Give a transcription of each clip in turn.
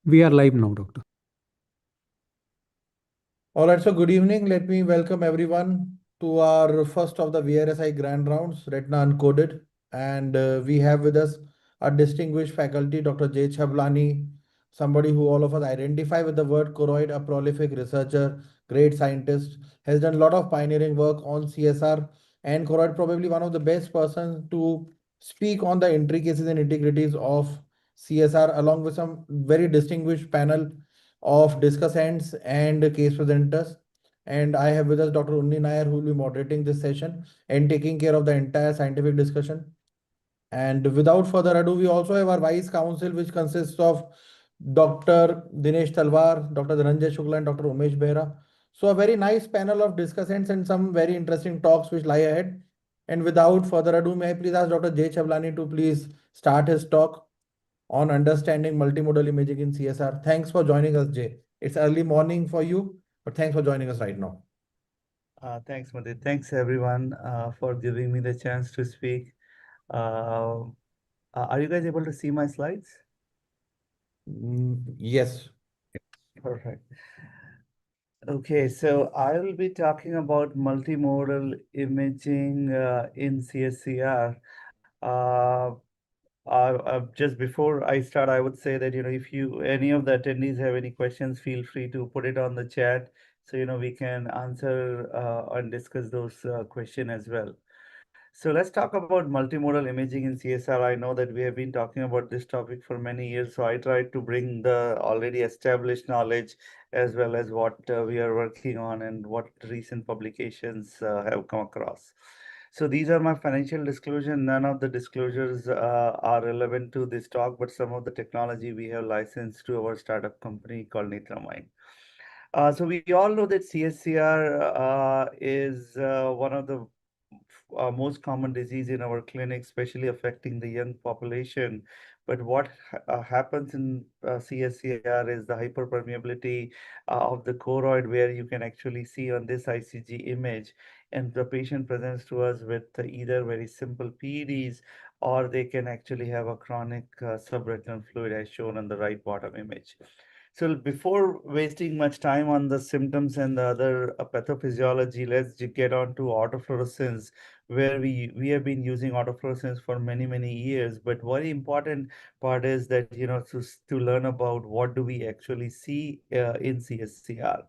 We are live now, doctor. All right, so good evening. Let me welcome everyone to our first of the VRSI Grand Rounds, Retina Uncoded. And we have with us a distinguished faculty, Dr. J. Chablani, somebody who all of us identify with the word choroid, a prolific researcher, great scientist, has done a lot of pioneering work on CSR and choroid, probably one of the best persons to speak on the intricacies and integrities of CSR, along with some very distinguished panel of discussants and case presenters. And I have with us Dr. Unni Nair, who will be moderating this session and taking care of the entire scientific discussion. And without further ado, we also have our Vice Council, which consists of Dr. Dinesh Talwar, Dr. Dhananjay Shukla, and Dr. Umesh Behra. So a very nice panel of discussants and some very interesting talks which lie ahead. And without further ado, may I please ask Dr. J. Chavlani to please start his talk on understanding multimodal imaging in CSR. Thanks for joining us, Jay. It's early morning for you, but thanks for joining us right now. Thanks, Madhu. Thanks, everyone, for giving me the chance to speak. Are you guys able to see my slides? Yes. Perfect. Okay, so I will be talking about multimodal imaging in CSCR. Just before I start, I would say that, if any of the attendees have any questions, feel free to put it on the chat so, we can answer and discuss those questions as well. So let's talk about multimodal imaging in CSR. I know that we have been talking about this topic for many years, so I tried to bring the already established knowledge as well as what we are working on and what recent publications have come across. So these are my financial disclosure. None of the disclosures are relevant to this talk, but some of the technology we have licensed to our startup company called Nitramine. So we all know that CSCR is one of the most common disease in our clinic, especially affecting the young population. But what happens in CSCR is the hyperpermeability of the choroid, where you can actually see on this ICG image, and the patient presents to us with either very simple PEDs, or they can actually have a chronic subretinal fluid as shown on the right bottom image. So before wasting much time on the symptoms and the other pathophysiology, let's get on to autofluorescence, where we have been using autofluorescence for many years. But very important part is that, to learn about what do we actually see in CSCR.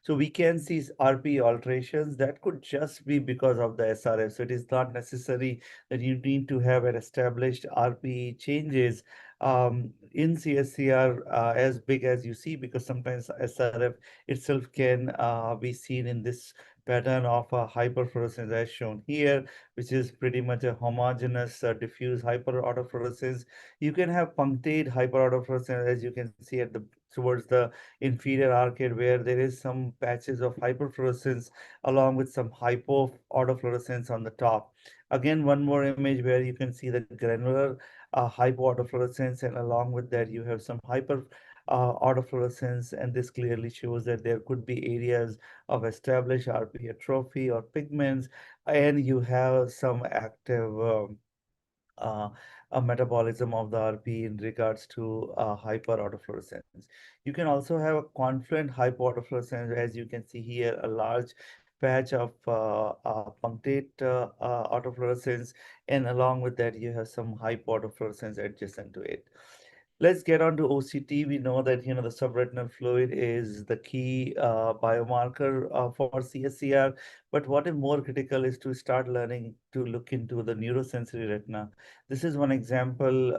So we can see RP alterations that could just be because of the SRF. So it is not necessary that you need to have an established RP changes in CSCR as big as you see, because sometimes SRF itself can be seen in this pattern of a hyperfluorescence as shown here, which is pretty much a homogeneous diffuse hyperautofluorescence. You can have punctate hyperautofluorescence, as you can see at the towards the inferior arcade, where there is some patches of hyperfluorescence along with some hypoautofluorescence on the top. Again, one more image where you can see the granular hypoautofluorescence, and along with that you have some hyper autofluorescence, and this clearly shows that there could be areas of established RP atrophy or pigments, and you have some active uh, a metabolism of the RP in regards to hyperautofluorescence. You can also have a confluent hypoautofluorescence, as you can see here, a large patch of punctate autofluorescence, and along with that you have some hypoautofluorescence adjacent to it. Let's get on to OCT. We know that the subretinal fluid is the key biomarker for CSCR. But what is more critical is to start learning to look into the neurosensory retina. This is one example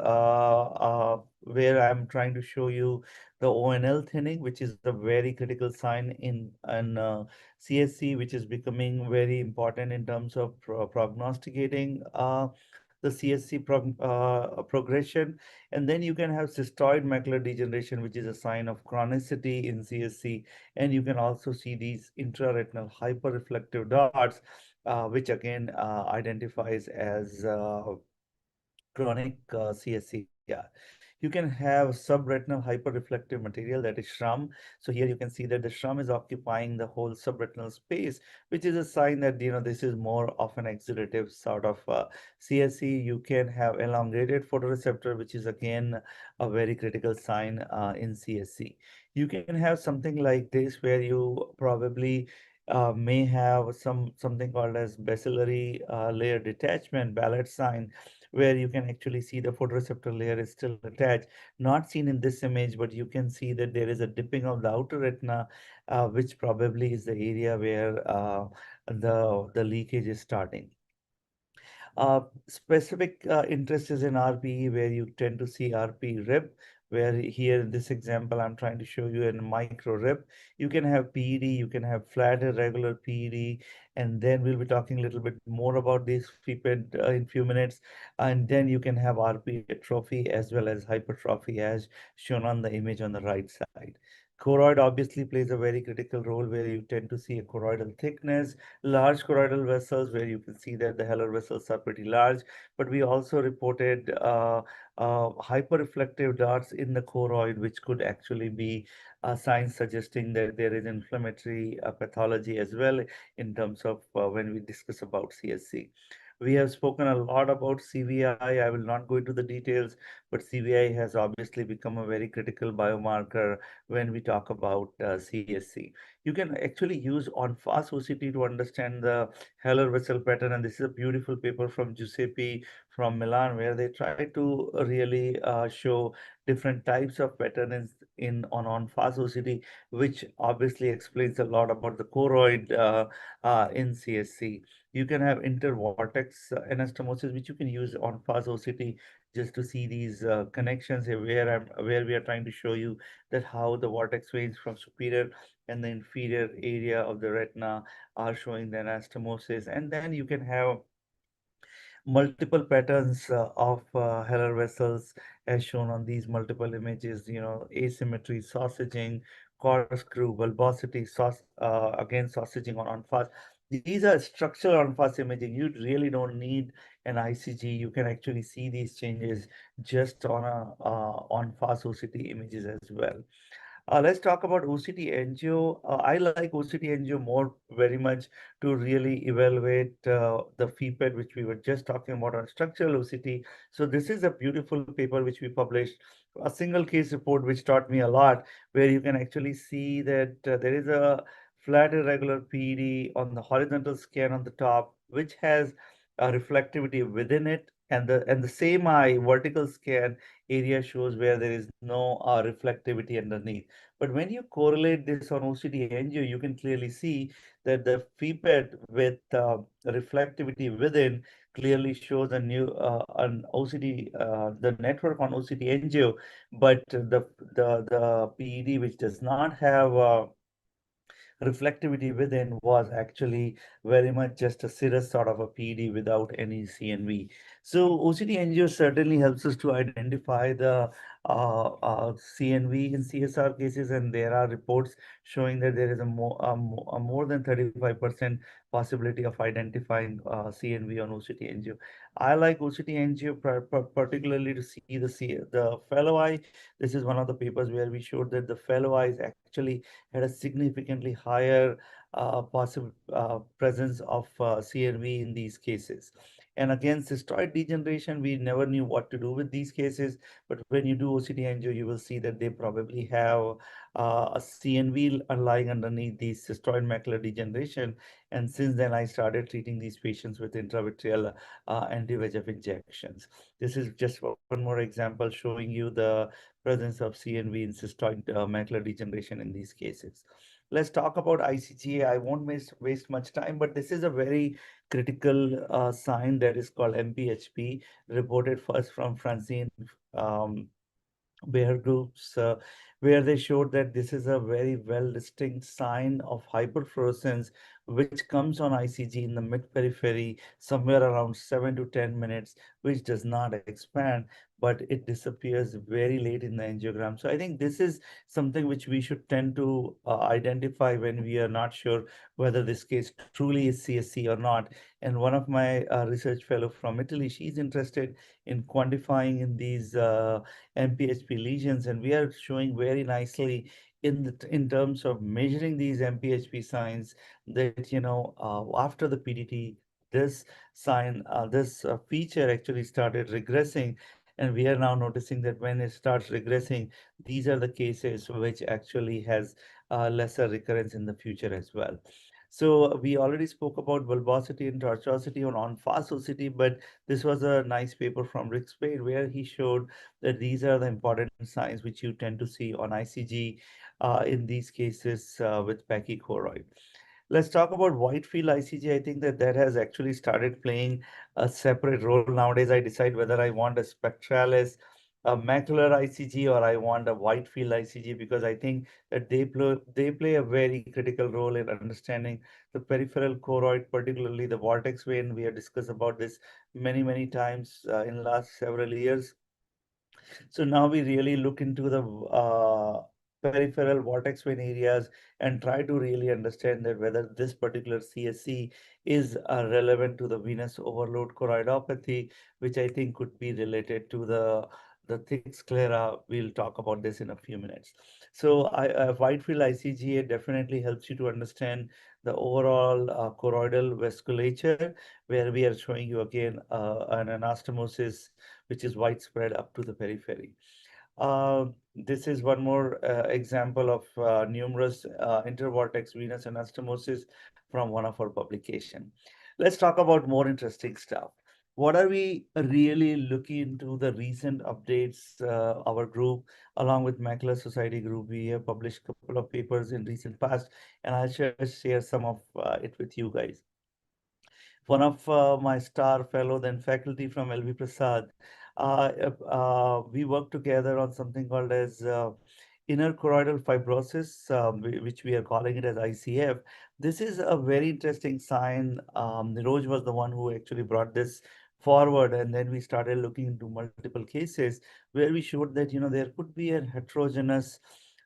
where I'm trying to show you the ONL thinning, which is a very critical sign in CSC, which is becoming very important in terms of prognosticating the CSC progression. And then you can have cystoid macular degeneration, which is a sign of chronicity in CSC. And you can also see these intraretinal hyperreflective dots, which again identifies as chronic CSCR. You You can have subretinal hyperreflective material, that is SHRM. So here you can see that the SHRM is occupying the whole subretinal space, which is a sign that this is more of an exudative sort of CSC. You can have elongated photoreceptor, which is again a very critical sign in CSC. You can have something like this where you probably may have something called as bacillary layer detachment, Ballard sign, where you can actually see the photoreceptor layer is still attached. Not seen in this image, but you can see that there is a dipping of the outer retina, which probably is the area where the leakage is starting. Specific interest is in RPE, where you tend to see RP rib, where here in this example, I'm trying to show you in micro rib. You can have PED, you can have flat irregular PED, and then we'll be talking a little bit more about this FIPED in few minutes. And then you can have RP atrophy as well as hypertrophy, as shown on the image on the right side. Choroid obviously plays a very critical role, where you tend to see a choroidal thickness, large choroidal vessels, where you can see that the Heller vessels are pretty large. But we also reported hyperreflective darts in the choroid, which could actually be signs suggesting that there is inflammatory pathology as well in terms of when we discuss about CSC. We have spoken a lot about CVI. I will not go into the details, but CVI has obviously become a very critical biomarker when we talk about CSC. You can actually use on-fast OCT to understand the Heller vessel pattern, and this is a beautiful paper from Giuseppe from Milan, where they try to really show different types of patterns in on-fast OCT, which obviously explains a lot about the choroid in CSC. You can have intervortex anastomosis, which you can use on fast OCT just to see these connections where we are trying to show you that how the vortex veins from superior and the inferior area of the retina are showing the anastomosis. And then you can have multiple patterns of Heller vessels as shown on these multiple images, asymmetry, sausaging, corkscrew, bulbosity, again, sausaging on fast. These are structural on fast imaging. You really don't need an ICG. You can actually see these changes just on on fast OCT images as well. Let's talk about OCT angio. I like OCT angio more very much to really evaluate the FIPED, which we were just talking about on structural OCT. So this is a beautiful paper which we published, a single case report, which taught me a lot, where you can actually see that there is a flat irregular PD on the horizontal scan on the top, which has a reflectivity within it, and the same eye vertical scan area shows where there is no reflectivity underneath. But when you correlate this on OCT angio, you can clearly see that the FIPET with reflectivity within clearly shows a new an OCT the network on OCT angio, but the PED which does not have reflectivity within was actually very much just a Serous sort of a PD without any CNV. So OCT angio certainly helps us to identify the CNV in CSR cases, and there are reports showing that there is a more than 35% possibility of identifying CNV on OCT angio. I like OCT angio particularly to see the fellow eye. This is one of the papers where we showed that the fellow eye is actually had a significantly higher possible presence of CNV in these cases. And again, cystoid degeneration, we never knew what to do with these cases. But when you do OCT angio, you will see that they probably have a CNV lying underneath the cystoid macular degeneration. And since then, I started treating these patients with intravitreal anti-VEGF injections. This is just one more example showing you the presence of CNV in cystoid macular degeneration in these cases. Let's talk about ICG. I won't waste much time, but this is a very critical sign that is called MPHP, reported first from Francine Bayer groups, where they showed that this is a very well distinct sign of hyperfluorescence, which comes on ICG in the mid periphery somewhere around 7 to 10 minutes, which does not expand, but it disappears very late in the angiogram. So I think this is something which we should tend to identify when we are not sure whether this case truly is CSC or not. And one of my research fellow from Italy, she's interested in quantifying in these MPHP lesions, and we are showing very nicely in terms of measuring these MPHP signs that after the PDT, this this feature actually started regressing, and we are now noticing that when it starts regressing, these are the cases which actually has lesser recurrence in the future as well. So we already spoke about bulbosity and tortuosity on fast OCT, but this was a nice paper from Rick Spade where he showed that these are the important signs which you tend to see on ICG in these cases with pachychoroid. Let's talk about white field ICG. I think that that has actually started playing a separate role nowadays. I decide whether I want a spectralis, a macular ICG, or I want a white field ICG, because I think that they play a very critical role in understanding the peripheral choroid, particularly the vortex vein. We have discussed about this many times in last several years. So now we really look into the peripheral vortex vein areas and try to really understand that whether this particular CSC is relevant to the venous overload choroidopathy, which I think could be related to the thick sclera. We'll talk about this in a few minutes. So wide field ICGA definitely helps you to understand the overall choroidal vasculature, where we are showing you again an anastomosis which is widespread up to the periphery. This is one more example of numerous intervortex venous anastomosis from one of our publication. Let's talk about more interesting stuff. What are we really looking into the recent updates? Our group, along with Macular Society group, we have published a couple of papers in recent past, and I'll share some of it with you guys. One of my star fellow, then faculty from LV Prasad, we worked together on something called as inner choroidal fibrosis, which we are calling it as ICF. This is a very interesting sign. Niroj was the one who actually brought this forward, and then we started looking into multiple cases where we showed that there could be a heterogeneous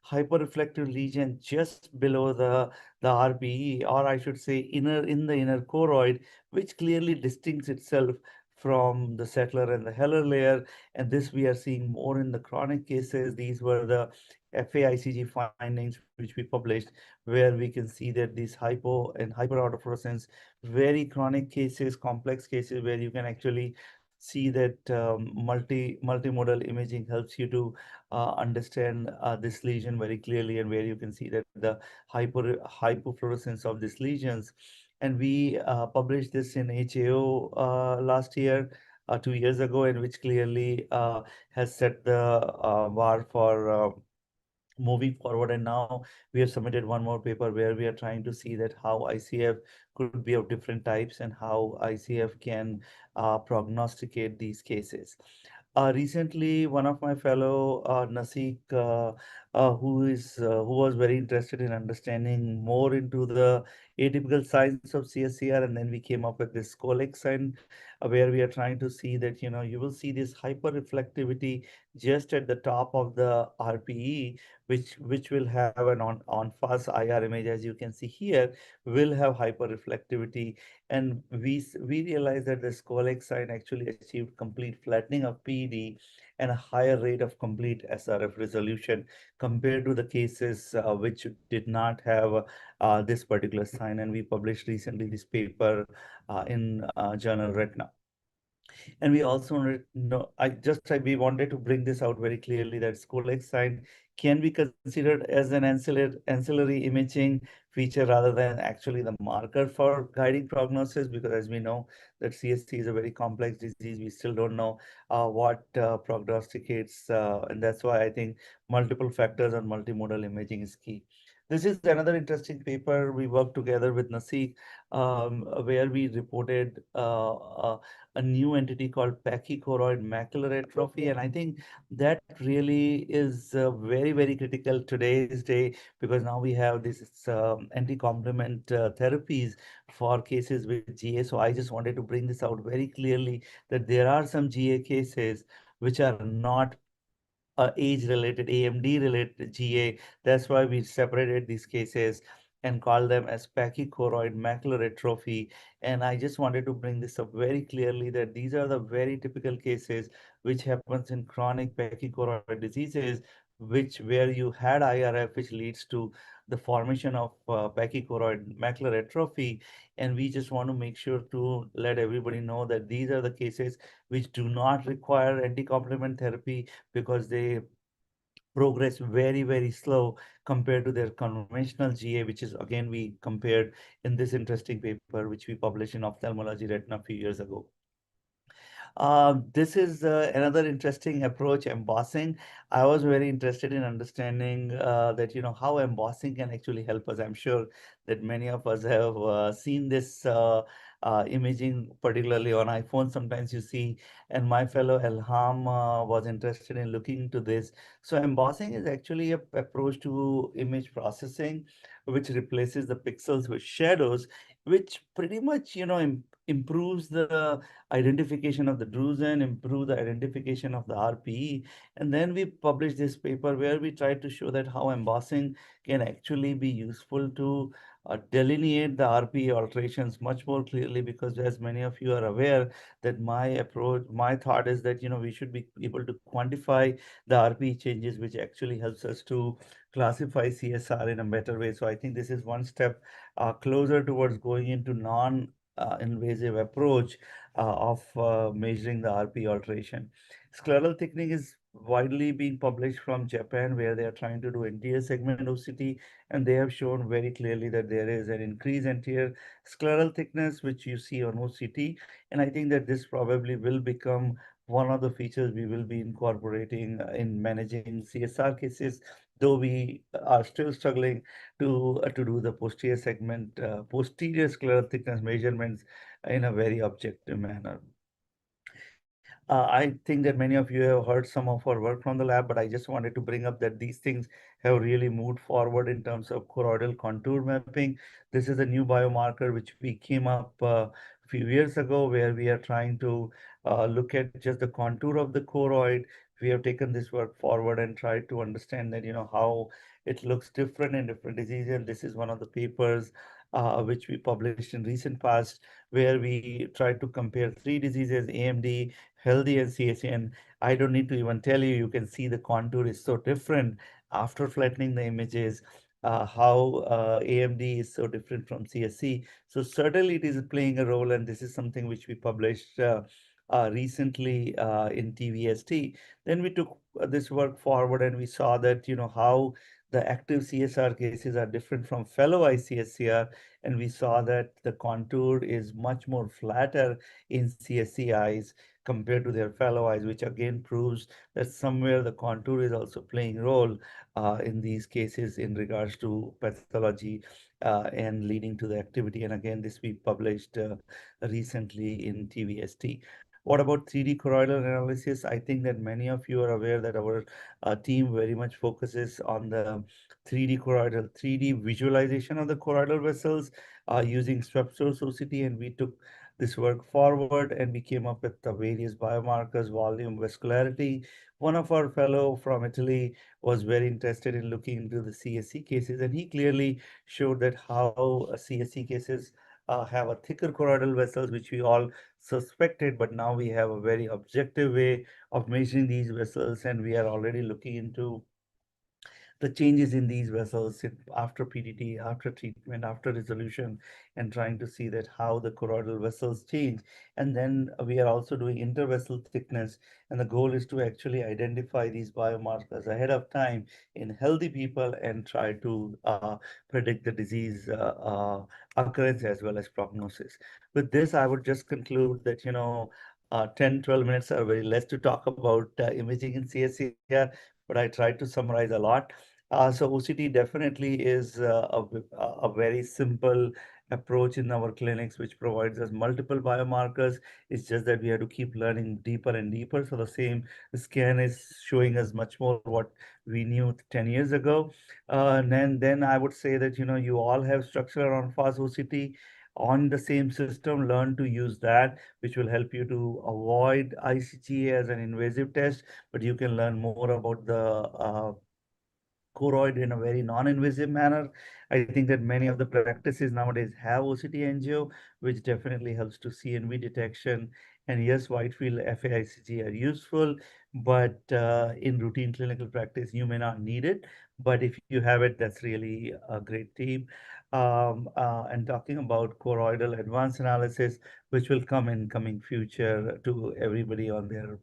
hyperreflective lesion just below the RPE, or I should say in the inner choroid, which clearly distincts itself from the settler and the Heller layer. And this we are seeing more in the chronic cases. These were the FAICG findings which we published, where we can see that these hypo and hyperautofluorescence, very chronic cases, complex cases, where you can actually see that multimodal imaging helps you to understand this lesion very clearly, and where you can see that the hypofluorescence of these lesions. And we published this in HAO last year, 2 years ago, and which clearly has set the bar for moving forward. And now we have submitted one more paper where we are trying to see that how ICF could be of different types and how ICF can prognosticate these cases. Recently, one of my fellow Nasik, who was very interested in understanding more into the atypical signs of CSCR, and then we came up with this colic sign, where we are trying to see that you will see this hyper reflectivity just at the top of the RPE, which will have an on fast IR image, as you can see here, will have hyper reflectivity. And we realized that the Scolex sign actually achieved complete flattening of PED and a higher rate of complete SRF resolution compared to the cases which did not have this particular sign. And we published recently this paper in journal Retina. And we also know, we wanted to bring this out very clearly that Scolex sign can be considered as an ancillary imaging feature rather than actually the marker for guiding prognosis, because as we know that CSC is a very complex disease. We still don't know what prognosticates, and that's why I think multiple factors and multimodal imaging is key. This is another interesting paper. We worked together with Nasik, where we reported a new entity called pachychoroid macular atrophy. And I think that really is very, very critical today's day, because now we have this anti-complement therapies for cases with GA. So I just wanted to bring this out very clearly that there are some GA cases which are not age-related, AMD-related GA. That's why we separated these cases and call them as pachychoroid macular atrophy. And I just wanted to bring this up very clearly that these are the very typical cases which happens in chronic pachychoroid diseases, which where you had IRF, which leads to the formation of pachychoroid macular atrophy. And we just want to make sure to let everybody know that these are the cases which do not require anti-complement therapy, because they progress very, very slow compared to their conventional GA, which is again we compared in this interesting paper which we published in Ophthalmology Retina a few years ago. This is another interesting approach, embossing. I was very interested in understanding that, how embossing can actually help us. I'm sure that many of us have seen this imaging, particularly on iPhone. Sometimes you see, and my fellow Elham was interested in looking into this. So embossing is actually a approach to image processing, which replaces the pixels with shadows, which pretty much, improves the identification of the drusen, improve the identification of the RPE. And then we published this paper where we tried to show that how embossing can actually be useful to delineate the RPE alterations much more clearly, because as many of you are aware that my approach, my thought is that, we should be able to quantify the RPE changes, which actually helps us to classify CSR in a better way. So I think this is one step closer towards going into non invasive approach of measuring the RP alteration. Scleral thickening is widely being published from Japan, where they are trying to do anterior segment OCT, and they have shown very clearly that there is an increase in anterior scleral thickness, which you see on OCT. And I think that this probably will become one of the features we will be incorporating in managing CSR cases, though we are still struggling to do the posterior scleral thickness measurements in a very objective manner. I think that many of you have heard some of our work from the lab, but I just wanted to bring up that these things have really moved forward in terms of choroidal contour mapping. This is a new biomarker which we came up a few years ago, where we are trying to look at just the contour of the choroid. We have taken this work forward and tried to understand that, how it looks different in different diseases. And this is one of the papers which we published in recent past, where we tried to compare three diseases: AMD, healthy, and CSE. And I don't need to even tell you, you can see the contour is so different after flattening the images, how AMD is so different from CSE. So certainly it is playing a role, and this is something which we published recently in TVST. Then we took this work forward, and we saw that, how the active CSR cases are different from fellow ICSCR, and we saw that the contour is much more flatter in CSC eyes compared to their fellow eyes, which again proves that somewhere the contour is also playing a role in these cases in regards to pathology and leading to the activity. And again, this we published recently in TVST. What about 3D choroidal analysis? I think that many of you are aware that our team very much focuses on the 3D visualization of the choroidal vessels using swept source OCT, and we took this work forward and we came up with the various biomarkers, volume, vascularity. One of our fellow from Italy was very interested in looking into the CSC cases, and he clearly showed that how CSC cases have a thicker choroidal vessels, which we all suspected, but now we have a very objective way of measuring these vessels, and we are already looking into the changes in these vessels after PDT, after treatment, after resolution, and trying to see that how the choroidal vessels change. And then we are also doing intervessel thickness, and the goal is to actually identify these biomarkers ahead of time in healthy people and try to predict the disease occurrence as well as prognosis. With this, I would just conclude that, 10, 12 minutes are very less to talk about imaging in CSCR, but I tried to summarize a lot. So OCT definitely is a very simple approach in our clinics, which provides us multiple biomarkers. It's just that we have to keep learning deeper and deeper. So the same scan is showing us much more what we knew 10 years ago. And then I would say that, you all have structural on fast OCT on the same system. Learn to use that, which will help you to avoid ICG as an invasive test, but you can learn more about the choroid in a very non-invasive manner. I think that many of the practices nowadays have OCT angio, which definitely helps to CNV detection. And yes, wide field FAICG are useful, but in routine clinical practice, you may not need it. But if you have it, that's really a great team. And talking about choroidal advanced analysis, which will come in coming future to everybody on their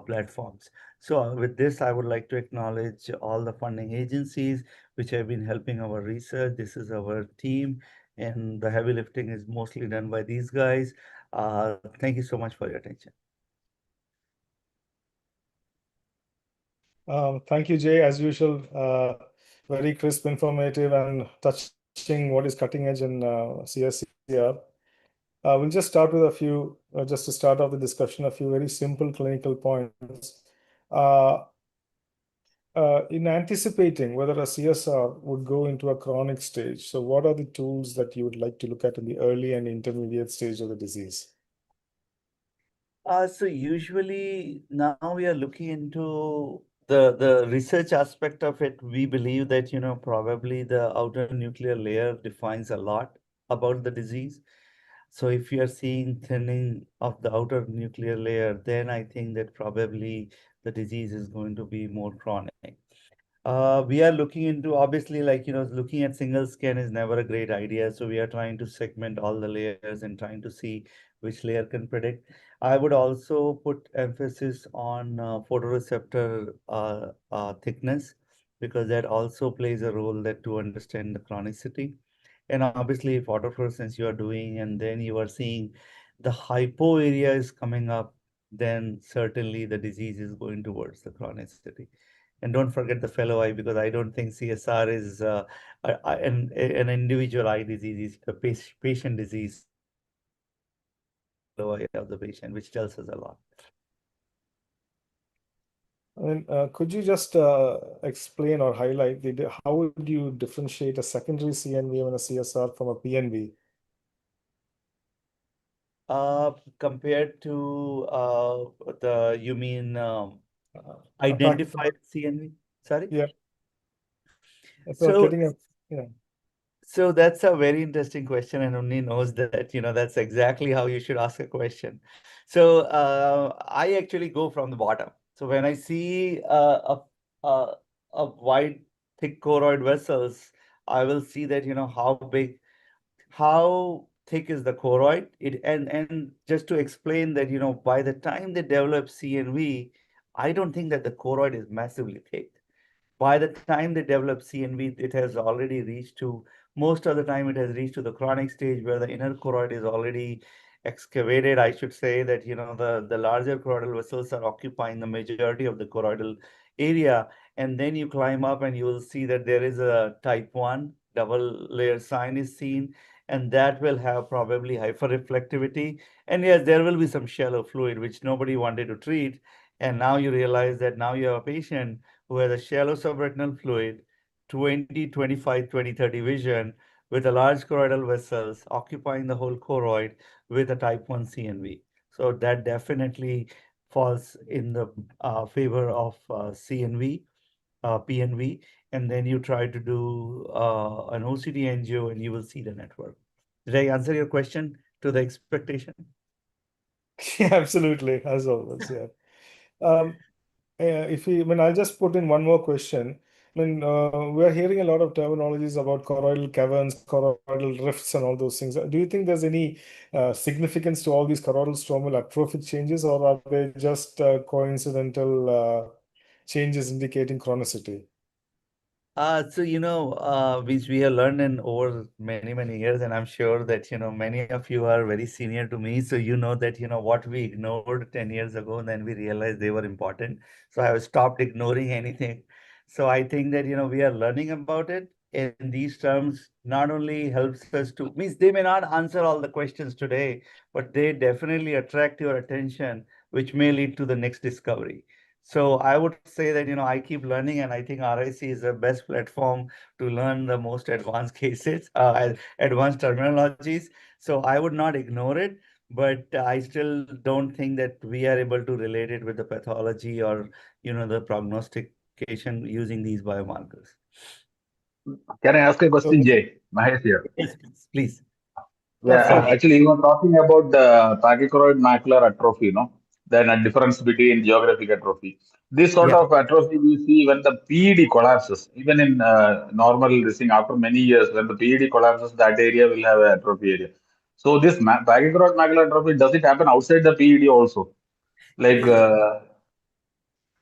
platforms. So with this, I would like to acknowledge all the funding agencies which have been helping our research. This is our team, and the heavy lifting is mostly done by these guys. Thank you so much for your attention. Thank you, Jay. As usual, very crisp, informative, and touching what is cutting edge in CSCR. We'll just start with a few, just to start off the discussion, a few very simple clinical points. In anticipating whether a CSR would go into a chronic stage, so what are the tools that you would like to look at in the early and intermediate stage of the disease? So usually now we are looking into the research aspect of it. We believe that, probably the outer nuclear layer defines a lot about the disease. So if you are seeing thinning of the outer nuclear layer, then I think that probably the disease is going to be more chronic. We are looking into, obviously, like, looking at single scan is never a great idea. So we are trying to segment all the layers and trying to see which layer can predict. I would also put emphasis on photoreceptor thickness, because that also plays a role that to understand the chronicity. And obviously, if autofluorescence you are doing and then you are seeing the hypo area is coming up, then certainly the disease is going towards the chronicity. And don't forget the fellow eye, because I don't think CSR is an individual eye disease, it's a patient disease. So we need to understand the fellow eye of the patient, which tells us a lot. Could you just explain or highlight how would you differentiate a secondary CNV and a CSR from a PNV? Compared to you mean Practical. identified CNV? Sorry? Yeah. So So getting a, yeah. So that's a very interesting question, and only knows that, that's exactly how you should ask a question. So I actually go from the bottom. So when I see a, a wide, thick choroid vessels, I will see that, how thick is the choroid. And just to explain that, by the time they develop CNV, I don't think that the choroid is massively thick. By the time they develop CNV, it has already reached to, most of the time it has reached to the chronic stage where the inner choroid is already excavated. I should say that, the larger choroidal vessels are occupying the majority of the choroidal area. And then you climb up and you will see that there is a type 1 double layer sign is seen, and that will have probably hyperreflectivity. And yes, there will be some shallow fluid, which nobody wanted to treat. And now you realize that now you have a patient who has a shallow subretinal fluid, 20, 25, 20, 30 vision, with a large choroidal vessels occupying the whole choroid with a type 1 CNV. So that definitely falls in the favor of CNV, PNV, and then you try to do an OCT angio and you will see the network. Did I answer your question to the expectation? Yeah, absolutely, as always. Yeah. Um, I'll just put in one more question. We're hearing a lot of terminologies about choroidal caverns, choroidal rifts, and all those things. Do you think there's any significance to all these choroidal stromal atrophic changes, or are they just coincidental changes indicating chronicity? So, which we have learned in over many, many years, and I'm sure that, many of you are very senior to me. So, you know that, what we ignored 10 years ago, then we realized they were important. So I have stopped ignoring anything. So I think that, we are learning about it. And these terms not only helps us to, means they may not answer all the questions today, but they definitely attract your attention, which may lead to the next discovery. So I would say that, I keep learning, and I think RIC is the best platform to learn the most advanced cases, advanced terminologies. So I would not ignore it, but I still don't think that we are able to relate it with the pathology or, the prognostication using these biomarkers. Can I ask a So, question, Jay? Mahesh here. Yes, please. yeah, Yeah, fine. actually, you were talking about the pachychoroid macular atrophy, then a difference between geographic atrophy. This sort Yeah. of atrophy we see when the PED collapses, even in normal this thing, after many years, when the PED collapses, that area will have an atrophy area. So this pachychoroid macular atrophy, does it happen outside the PED also? Like that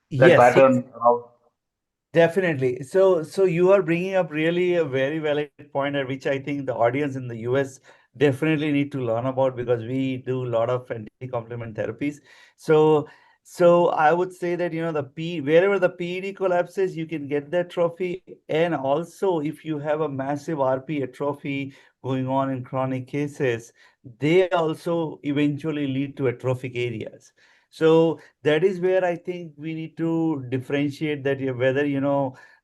Yes, yes. pattern? Definitely. So you are bringing up really a very valid point at which I think the audience in the US definitely need to learn about, because we do a lot of anti-complement therapies. So so I would say that, wherever the PED collapses, you can get that trophy. And also, if you have a massive RP atrophy going on in chronic cases, they also eventually lead to atrophic areas. So that is where I think we need to differentiate that, whether,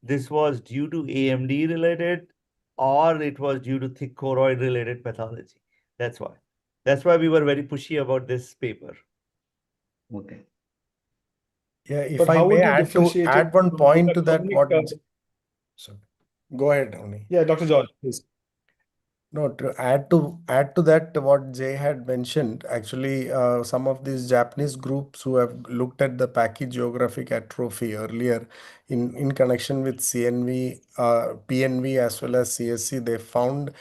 this was due to AMD related or it was due to thick choroid related pathology. That's why. That's why we were very pushy about this paper. Okay. Yeah, if But I how may would you differentiate it add one with point a to that, chronic? Sorry. Go ahead, Oni. Yeah, Dr. George, please. No, to add to that, what Jay had mentioned, actually, some of these Japanese groups who have looked at the pachygeographic atrophy earlier in connection with CNV, PNV as well as CSC, they found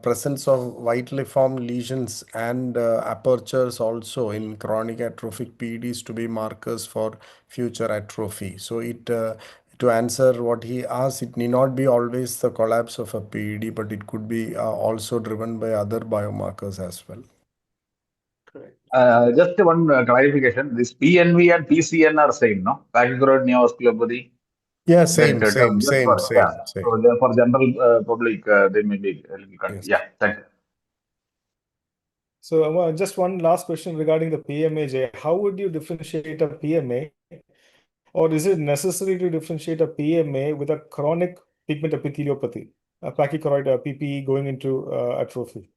presence of vitaliform lesions and apertures also in chronic atrophic PEDs to be markers for future atrophy. So to answer what he asked, it need not be always the collapse of a PED, but it could be also driven by other biomarkers as well. Correct. Just one clarification. This PNV and PCN are same, no? Pachychoroid neovasculopathy. Yeah, That same, term same, just same, for, yeah. same, same. So for general public, they may be a little Yes. yeah. Thank you. So just one last question regarding the PMA, Jay. How would you differentiate a PMA, or is it necessary to differentiate a PMA with a chronic pigment epitheliopathy, a pachychoroid PPE going into atrophy?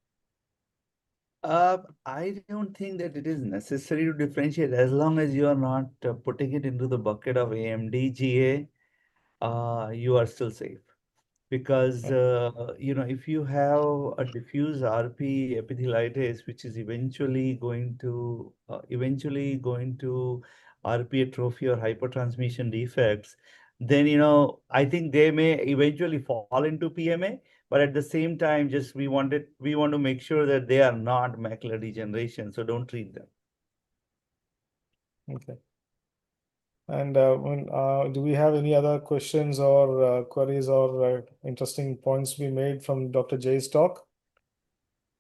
I don't think that it is necessary to differentiate, as long as you are not putting it into the bucket of AMD, GA, you are still safe. Because if you have a diffuse RP epitheliitis, which is eventually going to RP atrophy or hypertransmission defects, then I think they may eventually fall into PMA. But at the same time, just we want to make sure that they are not macular degeneration, so don't treat them. Okay. And do we have any other questions or queries or interesting points we made from Dr. Jay's talk?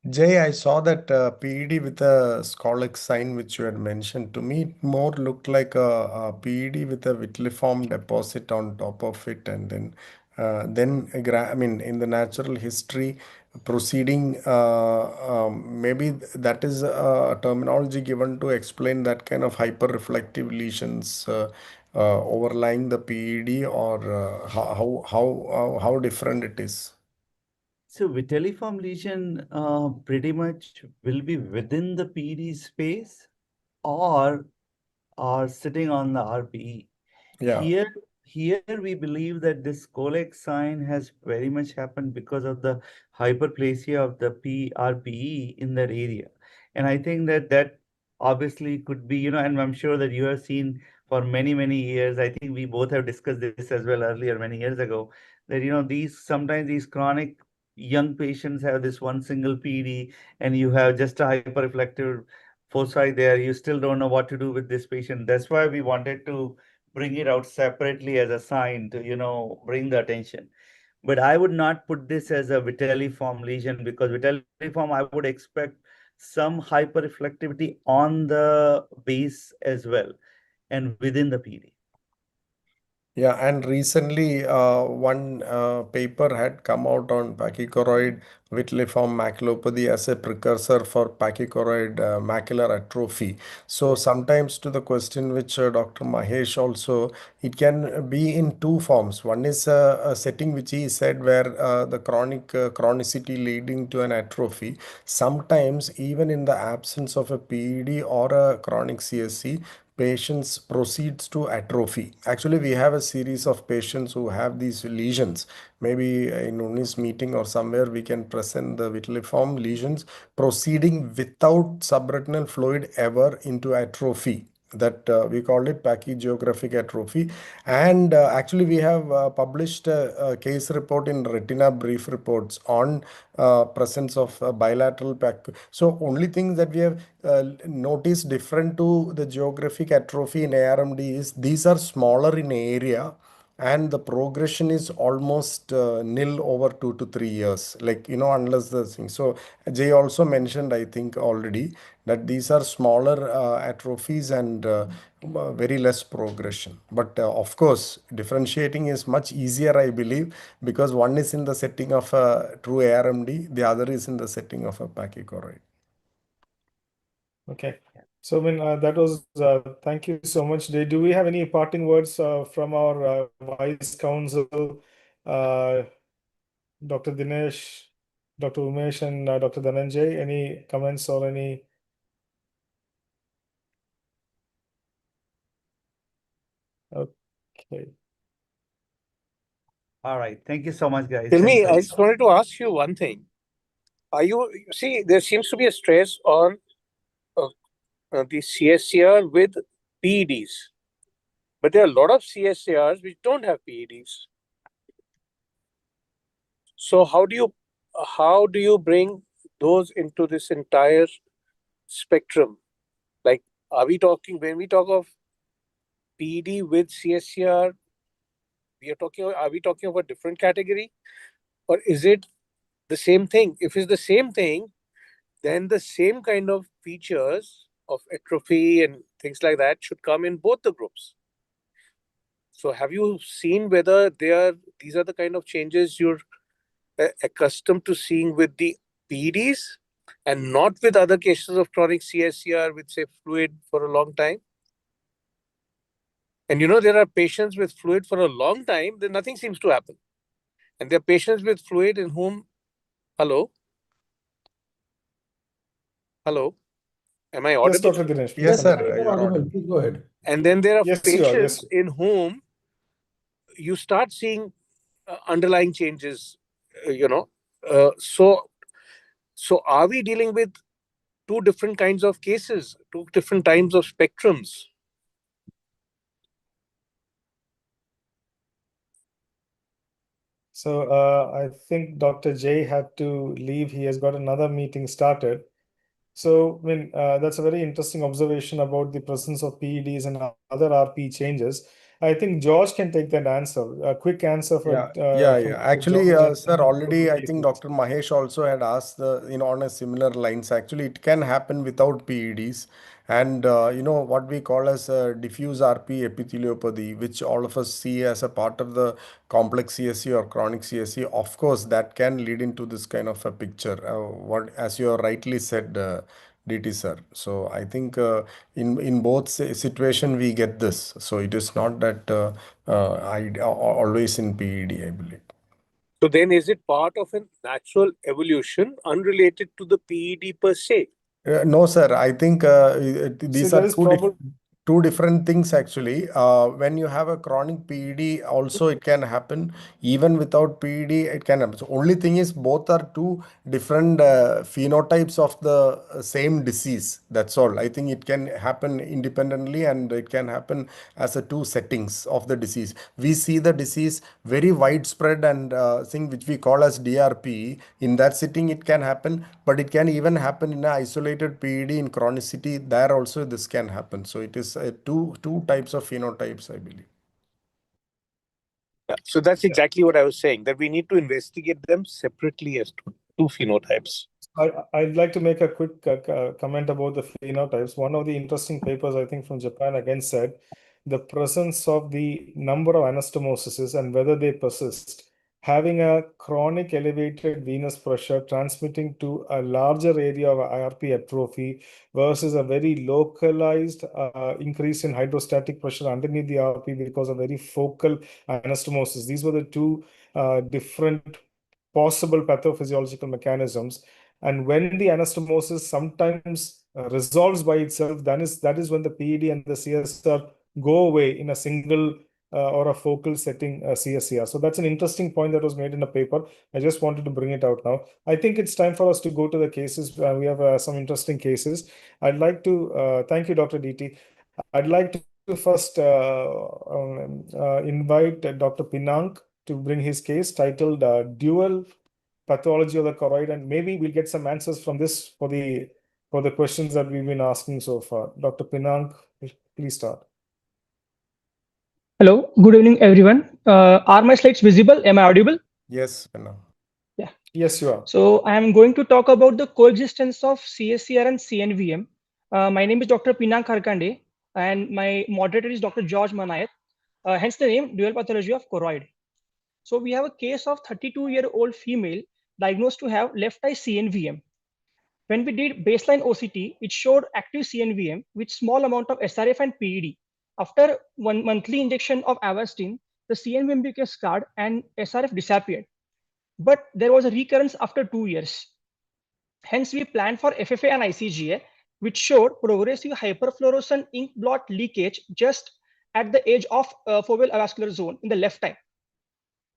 Jay, I saw that PED with a Skolek sign which you had mentioned. To me, it more looked like a PED with a vitiliform deposit on top of it, and I mean, in the natural history proceeding, maybe that is a terminology given to explain that kind of hyperreflective lesions overlying the PED, or how different it is. So vitelliform lesion pretty much will be within the PD space, or are sitting on the RPE. Yeah. Here we believe that this Colec sign has very much happened because of the hyperplasia of the RPE in that area. And I think that obviously could be, and I'm sure that you have seen for many, many years. I think we both have discussed this as well earlier, many years ago, that, sometimes these chronic young patients have this one single PD, and you have just a hyperreflective foci there. You still don't know what to do with this patient. That's why we wanted to bring it out separately as a sign to, bring the attention. But I would not put this as a vitelliform lesion, because vitelliform, I would expect some hyperreflectivity on the base as well and within the PD. Yeah, and recently one paper had come out on pachychoroid vitelliform maculopathy as a precursor for pachychoroid macular atrophy. So sometimes to the question which Dr. Mahesh also, it can be in two forms. One is a setting which he said where the chronicity leading to an atrophy. Sometimes even in the absence of a PED or a chronic CSC, patients proceeds to atrophy. Actually, we have a series of patients who have these lesions. Maybe in Uni's meeting or somewhere we can present the vitelliform lesions proceeding without subretinal fluid ever into atrophy. That we call it pachygeographic atrophy. And actually, we have published a case report in Retina brief reports on presence of bilateral pack. So only thing that we have noticed different to the geographic atrophy in ARMD is these are smaller in area and the progression is almost nil over 2 to 3 years, like unless the thing. So Jay also mentioned, I think already, that these are smaller atrophies and very less progression. But of course differentiating is much easier, I believe, because one is in the setting of a true ARMD, the other is in the setting of a pachychoroid. Okay. So, that was, thank you so much. Do we have any parting words from our Vice Counsel, Dr. Dinesh, Dr. Umesh, and Dr. Dhananjay? Any comments or any? Okay. All right. Thank you so much, guys. Tell me, Thanks a I lot. just wanted to ask you one thing. You see, there seems to be a stress on the CSCR with PEDs, but there are a lot of CSCRs which don't have PEDs. So how do you bring those into this entire spectrum? Like, are we talking, when we talk of PED with CSCR, are we talking of a different category, or is it the same thing? If it's the same thing, then the same kind of features of atrophy and things like that should come in both the groups. So have you seen whether these are the kind of changes you're accustomed to seeing with the PEDs and not with other cases of chronic CSCR with, say, fluid for a long time? And there are patients with fluid for a long time, then nothing seems to happen. And there are patients with fluid in whom, hello? Am I Yes, audible? Dr. Dinesh, please Yes, Yes, continue. sir, you're you're audible. audible. Please go ahead. And then there are Yes, you are. patients Yes. in whom you start seeing underlying changes, so are we dealing with two different kinds of cases, two different types of spectrums? So I think Dr. J had to leave. He has got another meeting started. So that's a very interesting observation about the presence of PEDs and other RP changes. I think George can take that answer. A quick answer from Yeah. Actually, George and sir, already I think cases. Dr. Mahesh also had asked on a similar lines. Actually, it can happen without PEDs, and what we call as diffuse RP epitheliopathy, which all of us see as a part of the complex CSC or chronic CSC. Of course, that can lead into this kind of a picture. What, as you rightly said, DT sir. So I think in both situation we get this. So it is not that I always in PED, I believe. So then is it part of a natural evolution unrelated to the PED per se? No, sir. I think these there are is probably two different things actually. When you have a chronic PED, also it can happen. Even without PED, it can happen. So only thing is both are two different phenotypes of the same disease. That's all. I think it can happen independently and it can happen as a two settings of the disease. We see the disease very widespread and thing which we call as DRP. In that setting, it can happen, but it can even happen in an isolated PED in chronicity. There also this can happen. So it is two types of phenotypes, I believe. Yeah. So that's exactly what I was saying, that we need to investigate them separately as two phenotypes. I'd like to make a quick comment about the phenotypes. One of the interesting papers, I think, from Japan again said the presence of the number of anastomoses and whether they persist. Having a chronic elevated venous pressure transmitting to a larger area of IRP atrophy versus a very localized increase in hydrostatic pressure underneath the IRP because of very focal anastomosis. These were the two different possible pathophysiological mechanisms. And when the anastomosis sometimes resolves by itself, that is when the PED and the CSR go away in a single or a focal setting CSCR. So that's an interesting point that was made in a paper. I just wanted to bring it out now. I think it's time for us to go to the cases. We have some interesting cases. I'd like to thank you, Dr. DT. I'd like to first invite Dr. Pinank to bring his case titled Dual Pathology of the Choroid, and maybe we'll get some answers from this for the questions that we've been asking so far. Dr. Pinank, please start. Hello, good evening, everyone. Are my slides visible? Am I audible? Yes, Pinank. Yeah. Yes, you are. So I am going to talk about the coexistence of CSCR and CNVM. My name is Dr. Pinank Harkande, and my moderator is Dr. George Manayat. Hence the name Dual Pathology of Choroid. So we have a case of 32-year-old female diagnosed to have left eye CNVM. When we did baseline OCT, it showed active CNVM with small amount of SRF and PED. After 1 monthly injection of Avastin, the CNVM became scarred and SRF disappeared. But there was a recurrence after 2 years. Hence, we planned for FFA and ICGA, which showed progressive hyperfluorescent ink blot leakage just at the edge of foveal avascular zone in the left eye.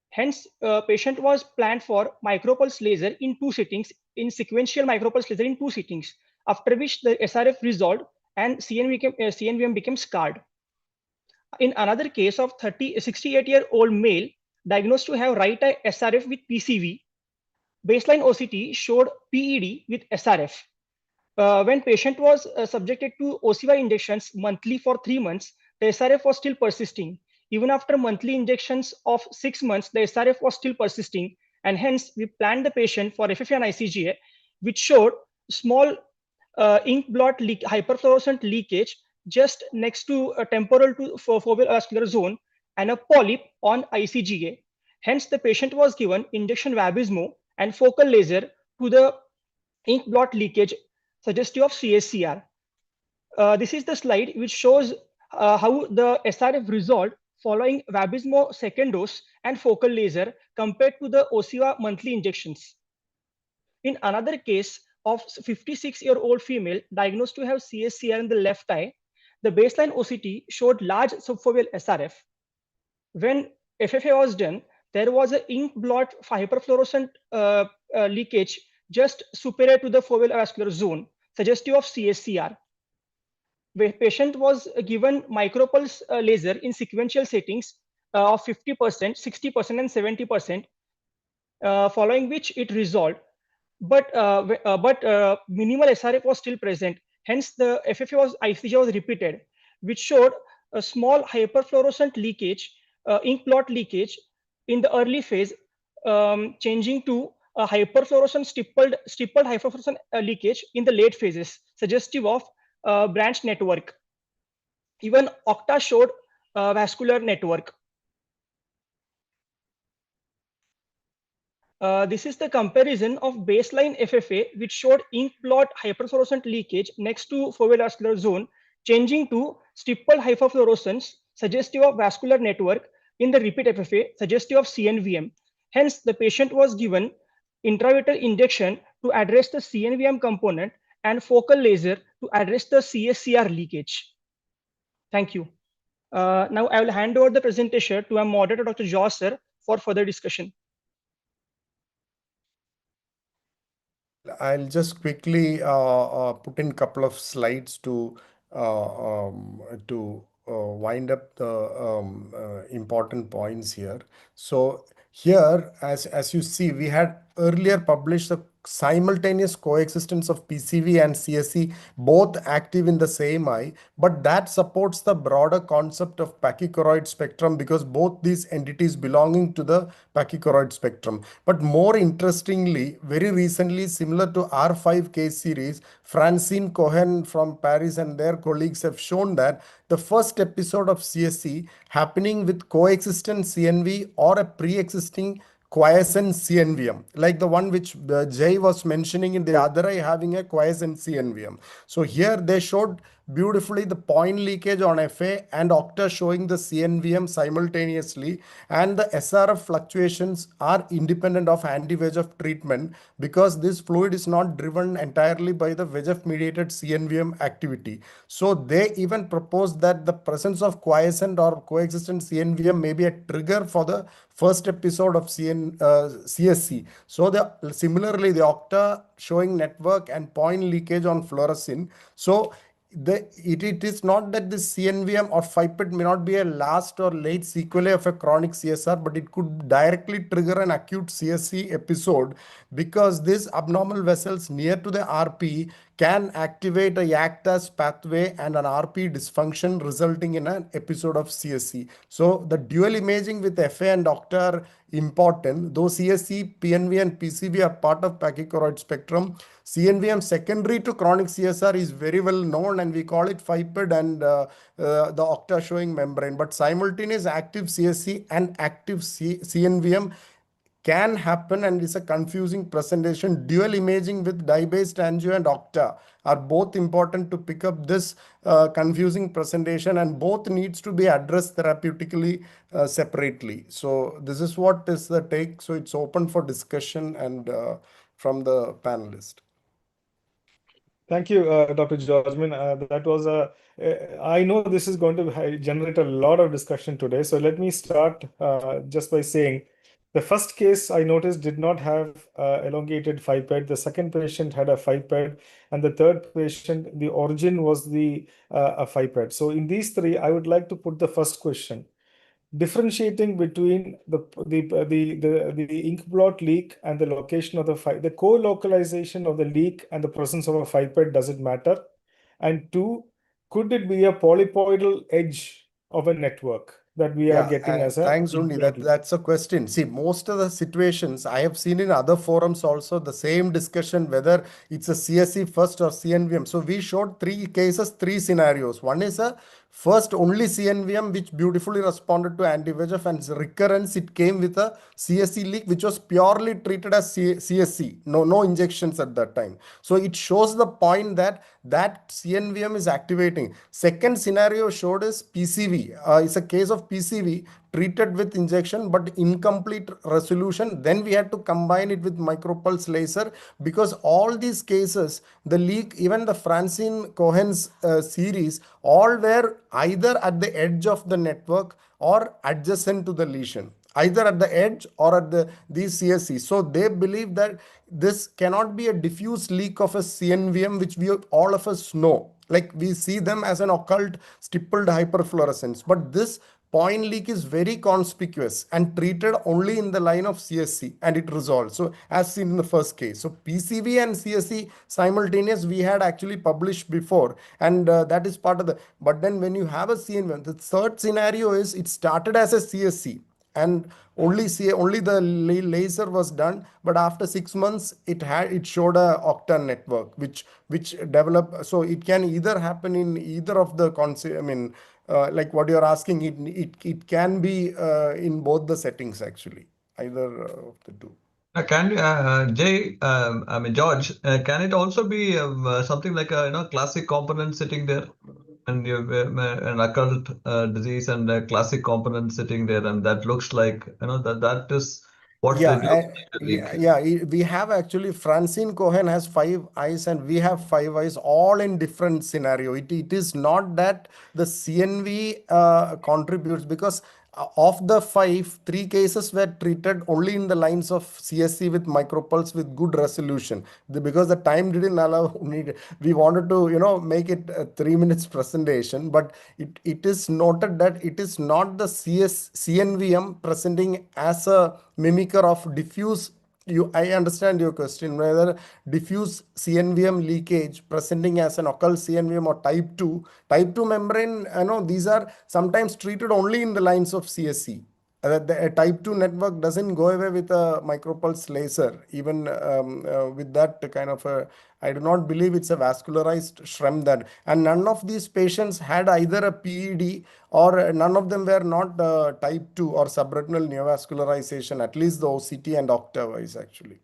Hence, patient was planned for micropulse laser in 2 sittings, in sequential micropulse laser in 2 sittings, after which the SRF resolved and CNVM became scarred. In another case of 68-year-old male diagnosed to have right eye SRF with PCV, baseline OCT showed PED with SRF. When patient was subjected to OCY injections monthly for 3 months, the SRF was still persisting. Even after monthly injections of 6 months, the SRF was still persisting, and hence we planned the patient for FFA and ICGA, which showed small ink blot hyperfluorescent leakage just next to a temporal to foveal vascular zone and a polyp on ICGA. Hence, the patient was given injection Vabysmo and focal laser to the ink blot leakage suggestive of CSCR. This is the slide which shows how the SRF resolved following Vabysmo second dose and focal laser compared to the OCA monthly injections. In another case of 56-year-old female diagnosed to have CSCR in the left eye, the baseline OCT showed large subfoveal SRF. When FFA was done, there was an ink blot hyperfluorescent leakage just superior to the foveal avascular zone, suggestive of CSCR. The patient was given micropulse laser in sequential settings of 50%, 60%, and 70%, following which it resolved. But minimal SRF was still present. Hence, the FFA was ICG was repeated, which showed a small hyperfluorescent leakage, ink blot leakage in the early phase, changing to a hyperfluorescent stippled hyperfluorescent leakage in the late phases, suggestive of branch network. Even Octa showed vascular network. This is the comparison of baseline FFA, which showed ink blot hyperfluorescent leakage next to foveal vascular zone, changing to stippled hyperfluorescence, suggestive of vascular network in the repeat FFA, suggestive of CNVM. Hence, the patient was given intravitreal injection to address the CNVM component and focal laser to address the CSCR leakage. Thank you. Now I will hand over the presentation to our moderator, Dr. Josh, sir, for further discussion. I'll just quickly put in a couple of slides to wind up the important points here. So here, as you see, we had earlier published a simultaneous coexistence of PCV and CSE both active in the same eye, but that supports the broader concept of pachychoroid spectrum because both these entities belonging to the pachychoroid spectrum. But more interestingly, very recently, similar to R5 case series, Francine Cohen from Paris and their colleagues have shown that the first episode of CSE happening with coexistent CNV or a pre-existing quiescent CNVM, like the one which Jay was mentioning in the other eye having a quiescent CNVM. So here they showed beautifully the point leakage on FA and Octa showing the CNVM simultaneously, and the SRF fluctuations are independent of anti-VEGF treatment because this fluid is not driven entirely by the VEGF mediated CNVM activity. So they even proposed that the presence of quiescent or coexistent CNVM may be a trigger for the first episode of CSC. So similarly, the Octa showing network and point leakage on fluorescein. So it is not that the CNVM or FIPET may not be a last or late sequelae of a chronic CSR, but it could directly trigger an acute CSC episode because these abnormal vessels near to the RP can activate a YACTAS pathway and an RP dysfunction resulting in an episode of CSC. So the dual imaging with FA and Octa are important. Though CSC, PNV and PCV are part of pachychoroid spectrum, CNVM secondary to chronic CSR is very well known and we call it FIPED and the Octa showing membrane. But simultaneous active CSC and active CNVM can happen and it's a confusing presentation. Dual imaging with dye-based angio and Octa are both important to pick up this confusing presentation, and both needs to be addressed therapeutically separately. So this is what is the take. So it's open for discussion and from the panelist. Thank you, Dr. Georgeman. That was I know this is going to generate a lot of discussion today. So let me start just by saying the first case I noticed did not have elongated FIPED. The second patient had a FIPED, and the third patient, the origin was a FIPED. So in these three, I would like to put the first question. Differentiating between the ink blot leak and the location of the co-localization of the leak and the presence of a FIPED, does it matter? And two, could it be a polypoidal edge of a network that we are getting as a thanks, Undi. That's a question. See, most of the situations I have seen in other forums also the same discussion whether it's a CSE first or CNVM. So we showed three cases, three scenarios. One is a first only CNVM which beautifully responded to anti-VEGF, and recurrence it came with a CSE leak which was purely treated as CSE, no injections at that time. So it shows the point that CNVM is activating. Second scenario showed is PCV. It's a case of PCV treated with injection but incomplete resolution. Then we had to combine it with micropulse laser because all these cases, the leak, even the Francine Cohen's series, all were either at the edge of the network or adjacent to the lesion, either at the edge or at these CSC. So they believe that this cannot be a diffuse leak of a CNVM, which all of us know. Like we see them as an occult stippled hyperfluorescence. But this point leak is very conspicuous and treated only in the line of CSC and it resolves. So as seen in the first case. So PCV and CSC simultaneous we had actually published before, and that is part of the, but then when you have a CNVM, the third scenario is it started as a CSC and only the laser was done, but after 6 months it showed a Octa network which developed. So it can either happen in either of the concept. I mean, like what you're asking, it can be in both the settings actually, either of the two. Jay, I mean George, can it also be something like a classic component sitting there, and you an occult disease and a classic component sitting there, and that looks like that is what it looks like a leak. We have actually Francine Cohen has 5 eyes and we have 5 eyes, all in different scenario. It is not that the CNV contributes because of the 5, 3 cases were treated only in the lines of CSC with micropulse with good resolution. Because the time didn't allow, we wanted to make it a 3 minutes presentation, but it is noted that it is not the CNVM presenting as a mimicker of diffuse I understand your question, whether diffuse CNVM leakage presenting as an occult CNVM or type 2 membrane, these are sometimes treated only in the lines of CSC. A type 2 network doesn't go away with a micropulse laser. Even with that kind of I do not believe it's a vascularized SREM that, and none of these patients had either a PED or none of them were not type 2 or subretinal neovascularization, at least the OCT and Octavise actually.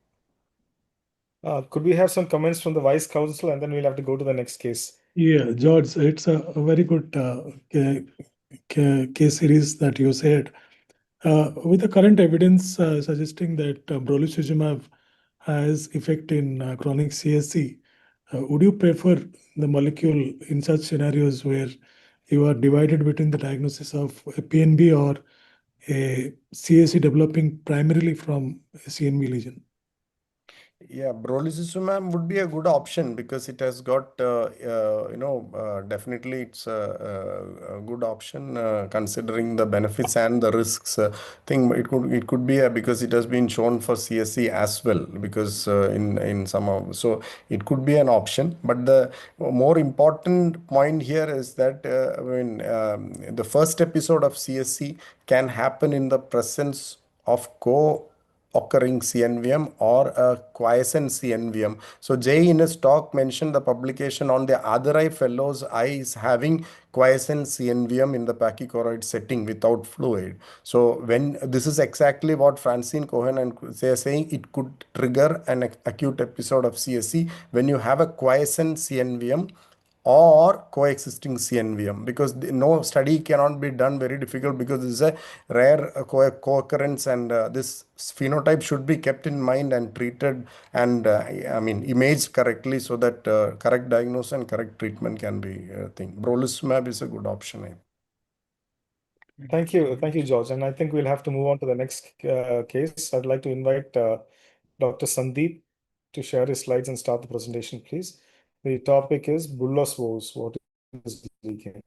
Could we have some comments from the Vice Counsel, and then we'll have to go to the next case? Yeah, George, it's a very good case series that you said. With the current evidence suggesting that brolucizumab has effect in chronic CSC, would you prefer the molecule in such scenarios where you are divided between the diagnosis of a PNB or a CSC developing primarily from a CNV lesion? Yeah, brolucizumab would be a good option because it has got, definitely it's a good option considering the benefits and the risks. Thing it could be because it has been shown for CSC as well, because in some of, so it could be an option. But the more important point here is that the first episode of CSC can happen in the presence of occurring CNVM or a quiescent CNVM. So Jay in his talk mentioned the publication on the other eye fellow's eye is having quiescent CNVM in the pachychoroid setting without fluid. So when this is exactly what Francine Cohen and they are saying, it could trigger an acute episode of CSC when you have a quiescent CNVM or coexisting CNVM, because no study cannot be done, very difficult, because this is a rare co-occurrence, and this phenotype should be kept in mind and treated and imaged correctly so that correct diagnosis and correct treatment can be thing. Brolucizumab is a good option. Thank you, George. And I think we'll have to move on to the next case. I'd like to invite Dr. Sandeep to share his slides and start the presentation, please. The topic is bullous woes. What is leaking?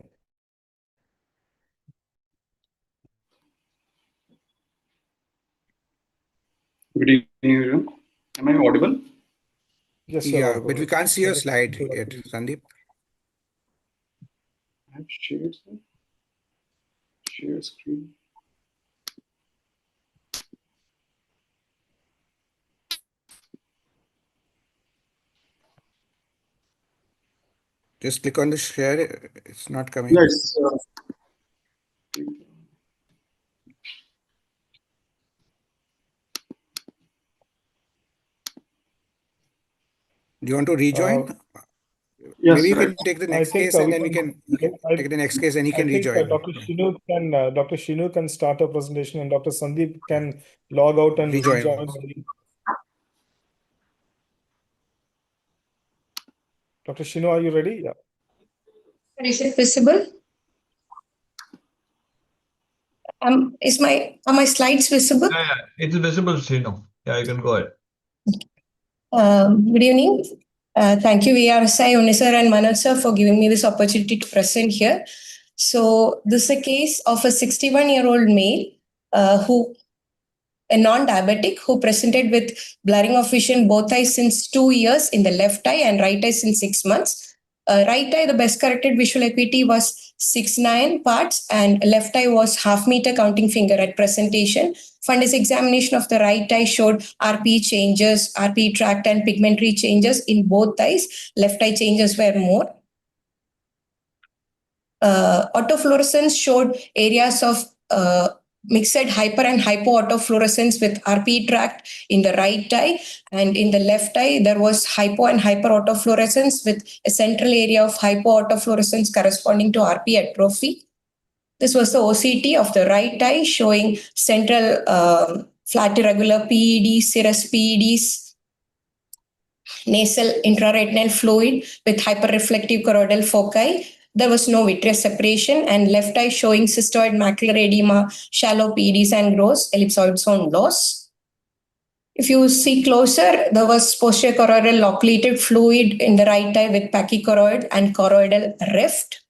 Good evening, everyone. Am I audible? Yes, you're audible. But we can't see your slide yet, Sandeep. I have shared share screen. Just click on the share. It's not coming. Yes. Do you want to rejoin? Yes, Maybe you right. can take the next case and then we can take the next case and he can rejoin. Dr. Shinu can start a presentation and Dr. Sandeep can log out and rejoin. Dr. Shinu, are you ready? Yeah. Is it visible? Are my slides visible? Yeah, it's visible, Shinu. Yeah, you can go ahead. Good evening. Thank you, VRSI, Uni sir and Manoj sir, for giving me this opportunity to present here. So this is a case of a 61-year-old male a non-diabetic who presented with blurring of vision both eyes since 2 years in the left eye and right eye since 6 months. Right eye, the best corrected visual acuity was 6/9 parts and left eye was half meter counting finger at presentation. Fundus examination of the right eye showed RPE changes, RPE tract and pigmentary changes in both eyes. Left eye changes were more. Autofluorescence showed areas of mixed hyper and hypoautofluorescence with RPE tract in the right eye, and in the left eye there was hypo and hyperautofluorescence with a central area of hypoautofluorescence corresponding to RPE atrophy. This was the OCT of the right eye showing central flat irregular PED, serous PEDs, nasal intraretinal fluid with hyperreflective choroidal foci. There was no vitreous separation, and left eye showing cystoid macular edema, shallow PEDs and gross ellipsoid zone loss. If you see closer, there was posterior choroidal locculated fluid in the right eye with pachychoroid and choroidal rift.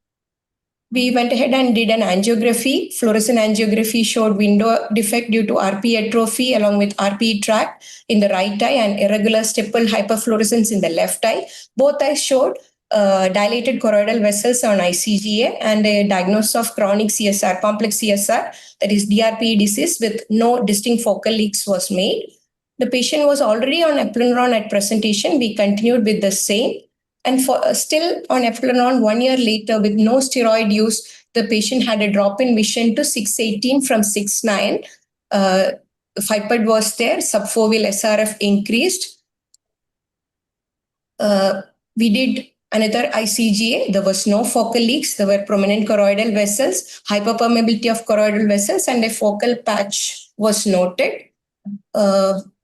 We went ahead and did an angiography. Fluorescent angiography showed window defect due to RP atrophy along with RP tract in the right eye and irregular stipple hyperfluorescence in the left eye. Both eyes showed dilated choroidal vessels on ICGA and a diagnosis of chronic CSR, complex CSR, that is DRP disease with no distinct focal leaks was made. The patient was already on eplerenone at presentation. We continued with the same. And for still on eplerenone 1 year later with no steroid use, the patient had a drop in vision to 618 from 69. FIPED was there, subfoveal SRF increased. We did another ICGA. There was no focal leaks. There were prominent choroidal vessels, hyperpermeability of choroidal vessels, and a focal patch was noted.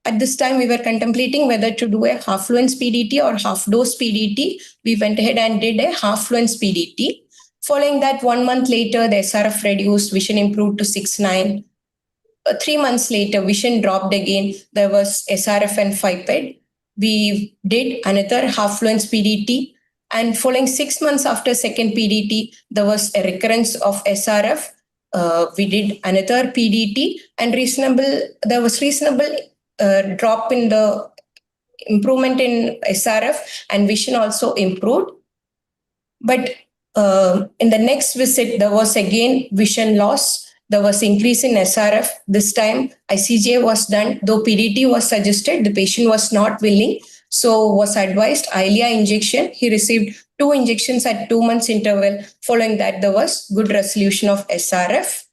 At this time, we were contemplating whether to do a half-fluence PDT or half-dose PDT. We went ahead and did a half-fluence PDT. Following that, 1 month later, the SRF reduced, vision improved to 6.9. 3 months later, vision dropped again. There was SRF and FIPED. We did another half-fluence PDT. And following 6 months after second PDT, there was a recurrence of SRF. We did another PDT and there was reasonable drop in the improvement in SRF and vision also improved. But in the next visit, there was again vision loss. There was increase in SRF. This time ICGA was done. Though PDT was suggested, the patient was not willing. So was advised Eylea injection. He received 2 injections at 2 months interval. Following that, there was good resolution of SRF.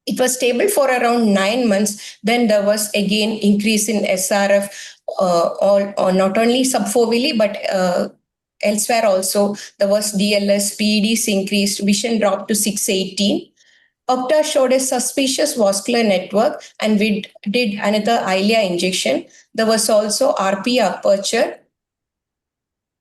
It was stable for around 9 months. Then there was again increase in SRF, not only subfoveally, but elsewhere also. There was DLS, PEDs increased, vision dropped to 618. Opta showed a suspicious vascular network and we did another Eylea injection. There was also RP aperture.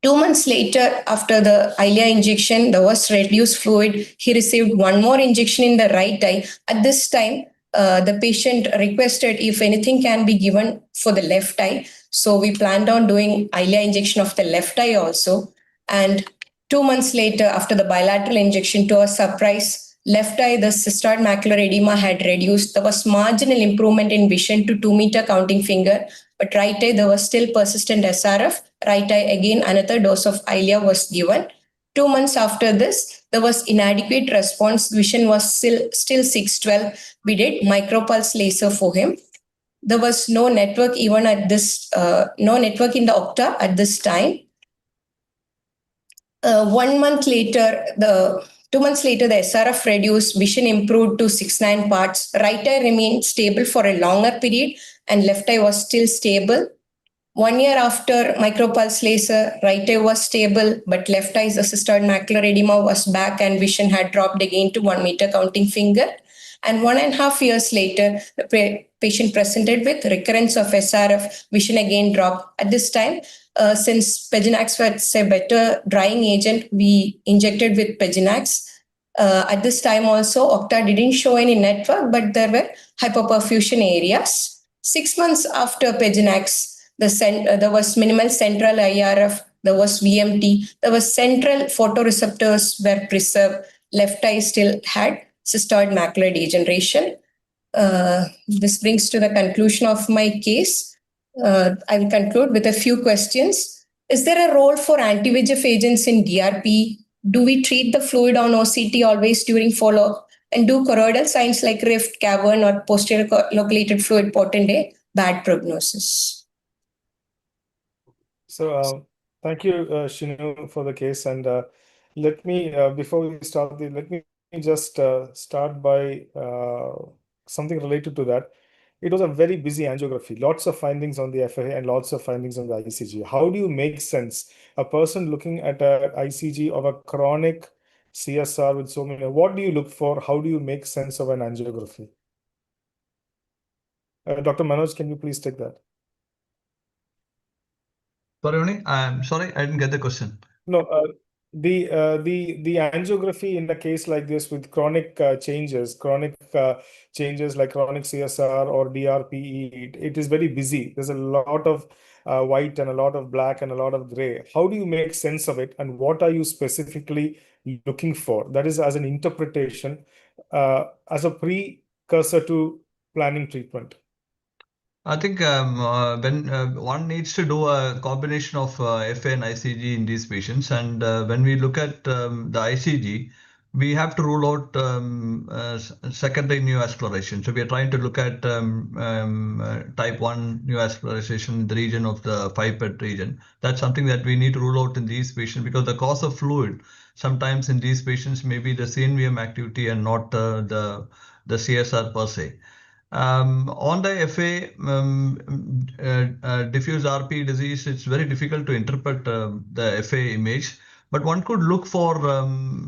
2 months later, after the Eylea injection, there was reduced fluid. He received 1 more injection in the right eye. At this time, the patient requested if anything can be given for the left eye. So we planned on doing Eylea injection of the left eye also. And 2 months later, after the bilateral injection, to our surprise, left eye, the cystoid macular edema had reduced. There was marginal improvement in vision to 2-meter counting finger. But right eye, there was still persistent SRF. Right eye, again, another dose of Eylea was given. 2 months after this, there was inadequate response. Vision was still 612. We did micropulse laser for him. There was no network even at this, no network in the Opta at this time. 1 month later, 2 months later, the SRF reduced, vision improved to 6.9 parts. Right eye remained stable for a longer period and left eye was still stable. 1 year after micropulse laser, right eye was stable, but left eye's cystoid macular edema was back and vision had dropped again to 1-meter counting finger. And 1.5 years later, the patient presented with recurrence of SRF, vision again dropped. At this time, since Peginax was a better drying agent, we injected with Peginax. At this time also, Opta didn't show any network, but there were hypoperfusion areas. 6 months after Peginax, there was minimal central IRF, there was VMT, there was central photoreceptors were preserved, left eye still had cystoid macular degeneration. This brings to the conclusion of my case. I will conclude with a few questions. Is there a role for anti-VEGF agents in DRP? Do we treat the fluid on OCT always during follow-up? And do choroidal signs like rift, cavern, or posterior loculated fluid portend a bad prognosis? So thank you, Shinu, for the case. And let me, before we start, let me just start by something related to that. It was a very busy angiography, lots of findings on the FA and lots of findings on the ICG. How do you make sense? A person looking at an ICG of a chronic CSR with so many, what do you look for? How do you make sense of an angiography? Dr. Manoj, can you please take that? Sorry, I'm sorry, I didn't get the question. No, the angiography in a case like this with chronic changes like chronic CSR or DRPE, it is very busy. There's a lot of white and a lot of black and a lot of gray. How do you make sense of it, and what are you specifically looking for? That is as an interpretation, as a precursor to planning treatment. I think when one needs to do a combination of FA and ICG in these patients, and when we look at the ICG, we have to rule out secondary neovascularization. So we are trying to look at type 1 neovascularization in the region of the 5-pet region. That's something that we need to rule out in these patients, because the cause of fluid sometimes in these patients may be the CNVM activity and not the CSR per se. On the FA, diffuse RP disease, it's very difficult to interpret the FA image, but one could look for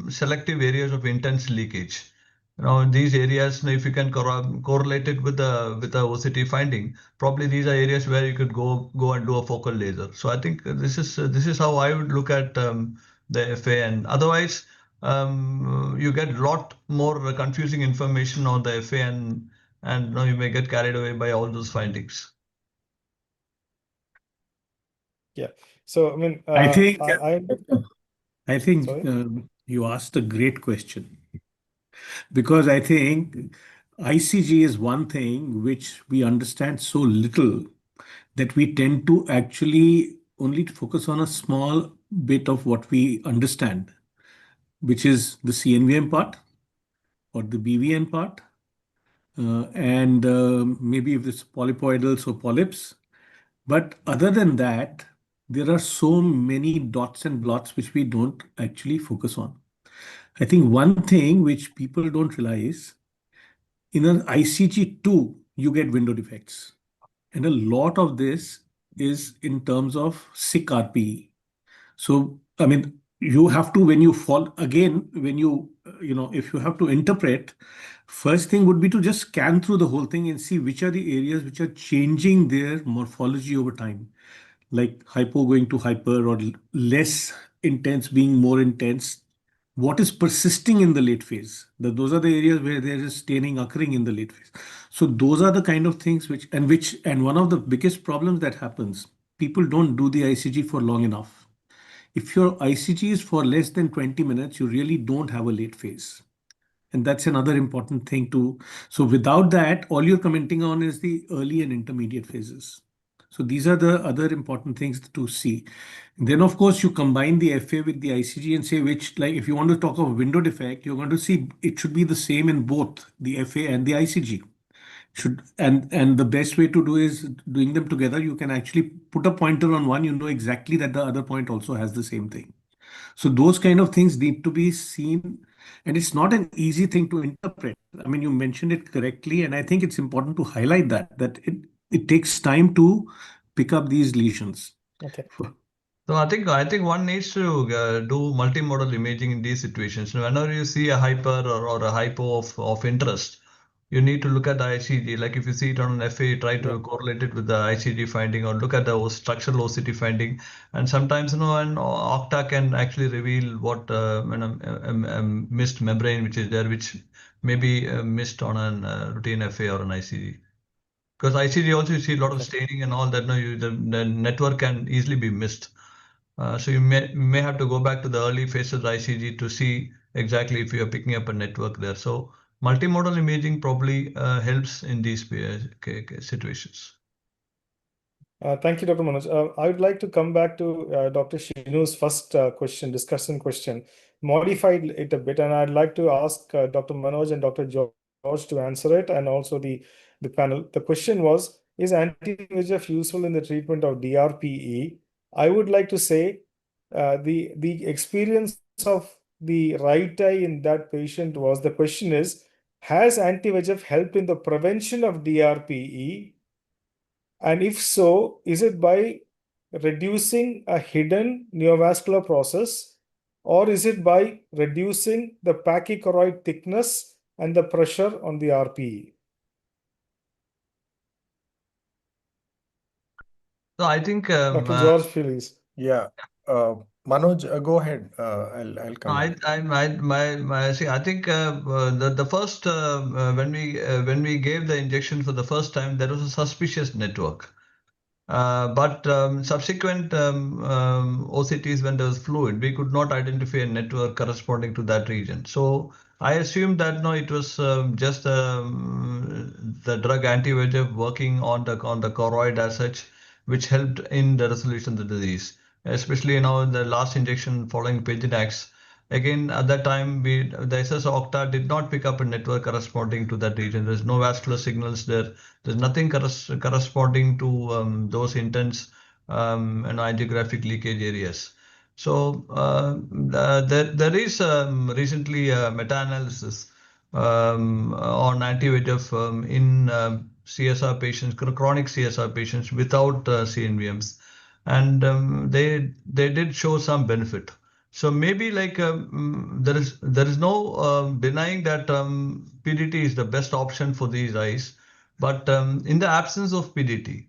selective areas of intense leakage. In these areas, if you can correlate it with the OCT finding, probably these are areas where you could go and do a focal laser. So I think this is how I would look at the FA, and otherwise you get a lot more confusing information on the FA, and you may get carried away by all those findings. Yeah. So I mean, I think you asked a great question, because I think ICG is one thing which we understand so little that we tend to actually only focus on a small bit of what we understand, which is the CNVM part or the BVN part, and maybe if it's polypoidals or polyps. But other than that, there are so many dots and blots which we don't actually focus on. I think one thing which people don't realize, in an ICG2, you get window defects. And a lot of this is in terms of sick RPE. So, I mean, you have to, when you fall again, when you, if you have to interpret, first thing would be to just scan through the whole thing and see which are the areas which are changing their morphology over time, like hypo going to hyper or less intense being more intense. What is persisting in the late phase? Those are the areas where there is staining occurring in the late phase. So those are the kind of things and one of the biggest problems that happens, people don't do the ICG for long enough. If your ICG is for less than 20 minutes, you really don't have a late phase. And that's another important thing too. So without that, all you're commenting on is the early and intermediate phases. So these are the other important things to see. And then, of course, you combine the FA with the ICG and say which, like, if you want to talk of window defect, you're going to see it should be the same in both the FA and the ICG. And the best way to do is doing them together. You can actually put a pointer on one, you know exactly that the other point also has the same thing. So those kind of things need to be seen, and it's not an easy thing to interpret. I mean, you mentioned it correctly, and I think it's important to highlight that it takes time to pick up these lesions. Okay. So I think one needs to do multimodal imaging in these situations. Whenever you see a hyper or a hypo of interest, you need to look at the ICG. Like if you see it on an FA, try to correlate it with the ICG finding, or look at the structural OCT finding. And sometimes, an octa can actually reveal what a missed membrane which is there, which may be missed on a routine FA or an ICG. Because ICG also, you see a lot of staining and all that. The network can easily be missed. So you may have to go back to the early phases of ICG to see exactly if you are picking up a network there. So multimodal imaging probably helps in these situations. Thank you, Dr. Manoj. I would like to come back to Dr. Shinu's first discussion question, modified it a bit, and I'd like to ask Dr. Manoj and Dr. George to answer it, and also the panel. The question was, is anti-VEGF useful in the treatment of DRPE? I would like to say the experience of the right eye in that patient was, the question is, has anti-VEGF helped in the prevention of DRPE? And if so, is it by reducing a hidden neovascular process, or is it by reducing the pachychoroid thickness and the pressure on the RPE? So I think Dr. George, please. Yeah. Manoj, go ahead. I'll come I, in. see, I think the first when we gave the injection for the first time, there was a suspicious network. But subsequent OCTs, when there was fluid, we could not identify a network corresponding to that region. So I assumed that no, it was just the drug anti-VEGF working on the choroid as such, which helped in the resolution of the disease. Especially in the last injection following Paginax. Again, at that time, the SS-octa did not pick up a network corresponding to that region. There's no vascular signals there. There's nothing corresponding to those intense angiographic leakage areas. So there is recently a meta-analysis on anti-VEGF in CSR patients, chronic CSR patients without CNVMs, and they did show some benefit. So maybe like there is no denying that PDT is the best option for these eyes, but in the absence of PDT,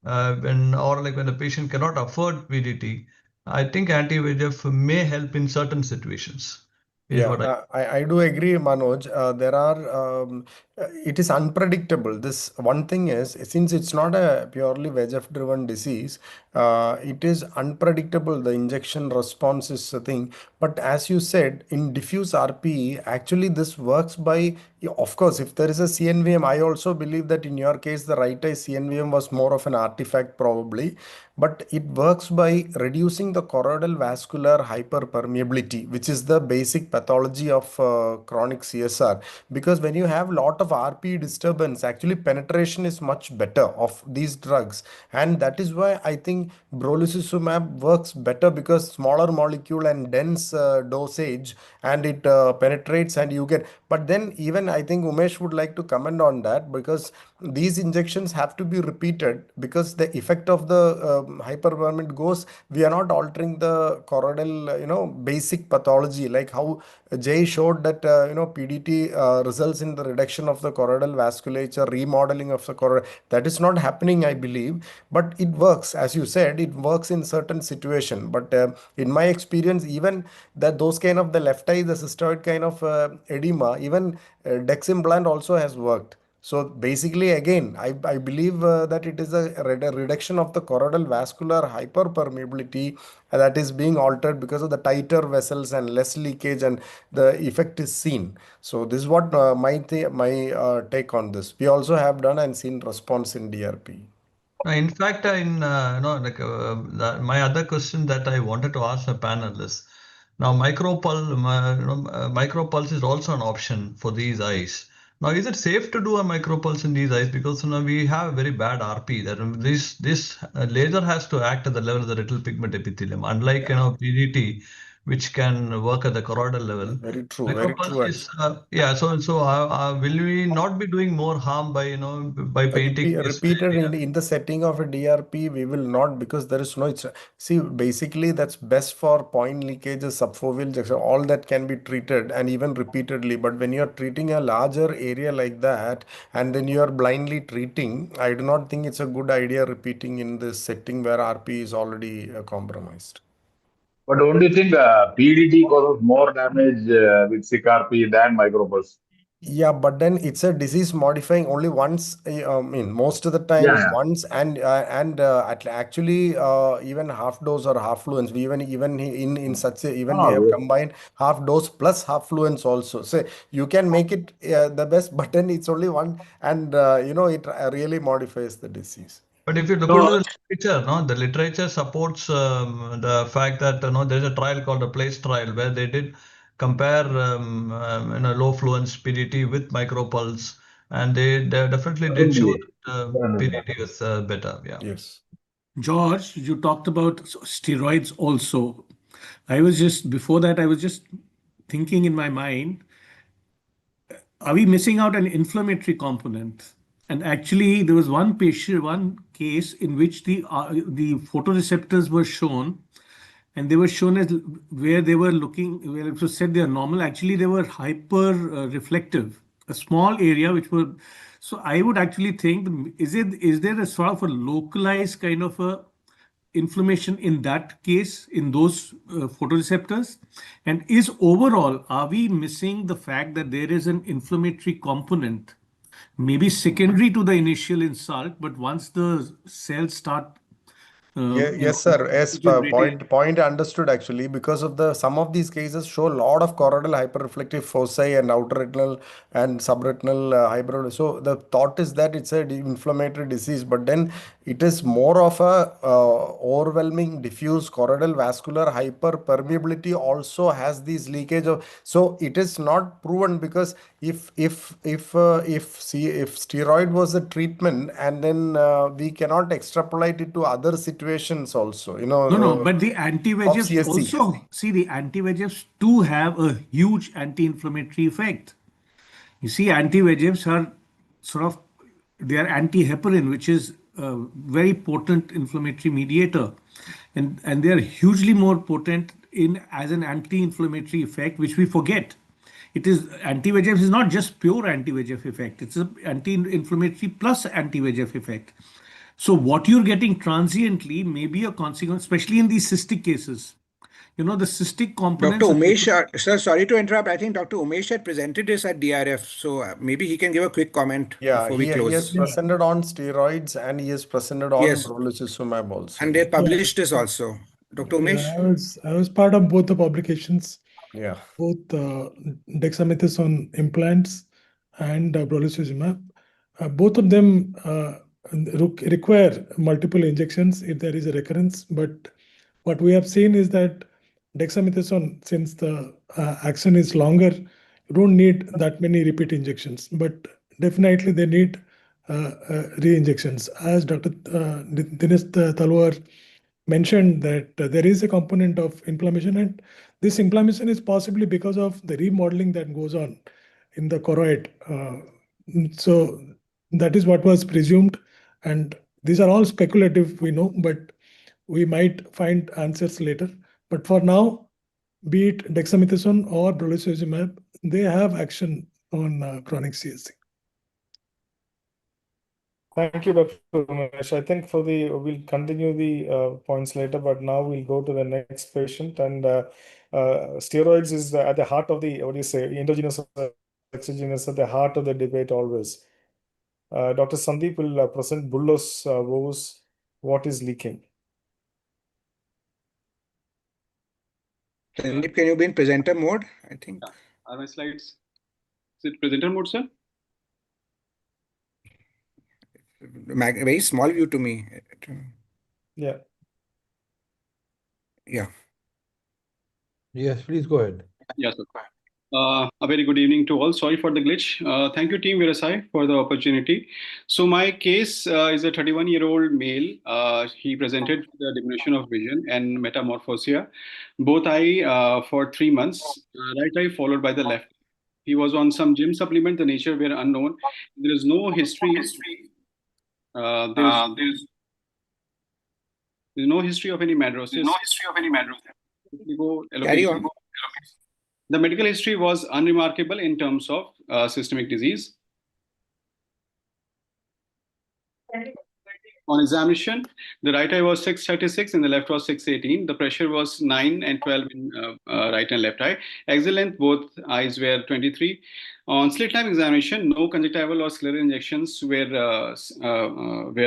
when the patient cannot afford PDT, I think anti-VEGF may help in certain situations. Is Yeah, what I do agree, Manoj. It is unpredictable. This one thing is, since it's not a purely VEGF-driven disease, it is unpredictable. The injection response is a thing. But as you said, in diffuse RPE, actually this works by, yeah, of course, if there is a CNVM, I also believe that in your case, the right eye CNVM was more of an artifact probably, but it works by reducing the choroidal vascular hyperpermeability, which is the basic pathology of chronic CSR. Because when you have lot of RP disturbance, actually penetration is much better of these drugs, and that is why I think brolucizumab works better, because smaller molecule and dense dosage, and it penetrates and you get. But then even I think Umesh would like to comment on that, because these injections have to be repeated, because the effect of the hyperpermeability goes, we are not altering the choroidal basic pathology, like how Jay showed that PDT results in the reduction of the choroidal vasculature, remodeling of the choroid. That is not happening, I believe, but it works. As you said, it works in certain situation. But in my experience, even that those kind of the left eye, the cystoid kind of edema, even Dex implant also has worked. So basically, again, I believe that it is a reduction of the choroidal vascular hyperpermeability that is being altered because of the tighter vessels and less leakage, and the effect is seen. So this is what my take on this. We also have done and seen response in DRP. In fact, my other question that I wanted to ask the panel is, now micropulse is also an option for these eyes. Now, is it safe to do a micropulse in these eyes? Because we have very bad RP. That this laser has to act at the level of the retinal pigment epithelium, unlike PDT, which can work at the choroidal level. Very true. Very Micropulse true. is will we not be doing more harm by by painting this Repeated area? in the setting of a DRP, we will not, because there is no. See, basically, that's best for point leakages, subfoveal junction, all that can be treated and even repeatedly. But when you are treating a larger area like that, and then you are blindly treating, I do not think it's a good idea repeating in this setting where RP is already compromised. But don't you think PDT causes more damage with CRP than micropulse? Yeah, but then it's a disease modifying only once. I mean, most of the Yeah, times yeah. once, and actually even half dose or half fluence. We even in such a, even we have Oh, combined half dose plus half fluence also. So you can make it the best, but then it's only one, and it really modifies the disease. But if you look into so the literature, no, the literature supports the fact that there's a trial called the PLACE trial where they did compare low fluence PDT with micropulse, and they definitely did show definitely, that definitely. PDT was better. Yeah. Yes. George, you talked about steroids also. Before that, I was just thinking in my mind, are we missing out an inflammatory component? And actually, there was one case in which the photoreceptors were shown, and they were shown as where they were looking, where it was said they are normal. Actually, they were hyper reflective, a small area which were. So I would actually think, is there a sort of a localized kind of a inflammation in that case, in those photoreceptors? And is overall, are we missing the fact that there is an inflammatory component, maybe secondary to the initial insult, but once the cells start Yes, sir. Yes, generating. point understood actually, because of the some of these cases show a lot of choroidal hyperreflective foci and outer retinal and subretinal hybrid. So the thought is that it's a inflammatory disease, but then it is more of a overwhelming diffuse choroidal vascular hyperpermeability also has these leakage of. So it is not proven, because if steroid was the treatment, and then we cannot extrapolate it to other situations also, No, but the of anti-VEGFs CSC. also, see, the anti-VEGFs do have a huge anti-inflammatory effect. You see, anti-VEGFs are sort of, they are anti-heparin, which is a very potent inflammatory mediator. And they are hugely more potent as an anti-inflammatory effect, which we forget. It is anti-VEGF is not just pure anti-VEGF effect. It's an anti-inflammatory plus anti-VEGF effect. So what you're getting transiently may be a consequence, especially in these cystic cases. The cystic components. Dr. Umesh, sir, sorry to interrupt. I think Dr. Umesh had presented this at DRF, so maybe he can give a quick comment Yeah, before we he has close. presented on steroids, and he has presented on Yes, brolucizumab also. and they published this also. Dr. Yeah, Umesh? I was part of both the publications, Yeah. both dexamethasone implants and brolucizumab. Both of them require multiple injections if there is a recurrence. But what we have seen is that dexamethasone, since the action is longer, you don't need that many repeat injections. But definitely they need re-injections. As Dr. Dinesh Talwar mentioned, that there is a component of inflammation, and this inflammation is possibly because of the remodeling that goes on in the choroid. So that is what was presumed, and these are all speculative, we know, but we might find answers later. But for now, be it dexamethasone or brolucizumab, they have action on chronic CSC. Thank you, Dr. Umesh. I think we'll continue the points later, but now we'll go to the next patient. And steroids is at the heart of the, what do you say, endogenous or exogenous, at the heart of the debate always. Dr. Sandeep will present bullous woes, what is leaking. Sandeep, can you be in presenter mode? I think. Are my slides? Is it presenter mode, sir? Very small view to me. Yeah. Yeah. Yes, please go ahead. Yes, sir. A very good evening to all. Sorry for the glitch. Thank you, Team VRSI, for the opportunity. So my case is a 31-year-old male. He presented with the diminution of vision and metamorphosia, both eye for 3 months, right eye followed by the left. He was on some gym supplement, the nature were unknown. There is no history. There's no history of any madrosis. Carry on. The medical history was unremarkable in terms of systemic disease. On examination, the right eye was 636 and the left was 618. The pressure was 9 and 12 in right and left eye. Axial length, both eyes were 23. On slit lamp examination, no conjunctival or scleral injections were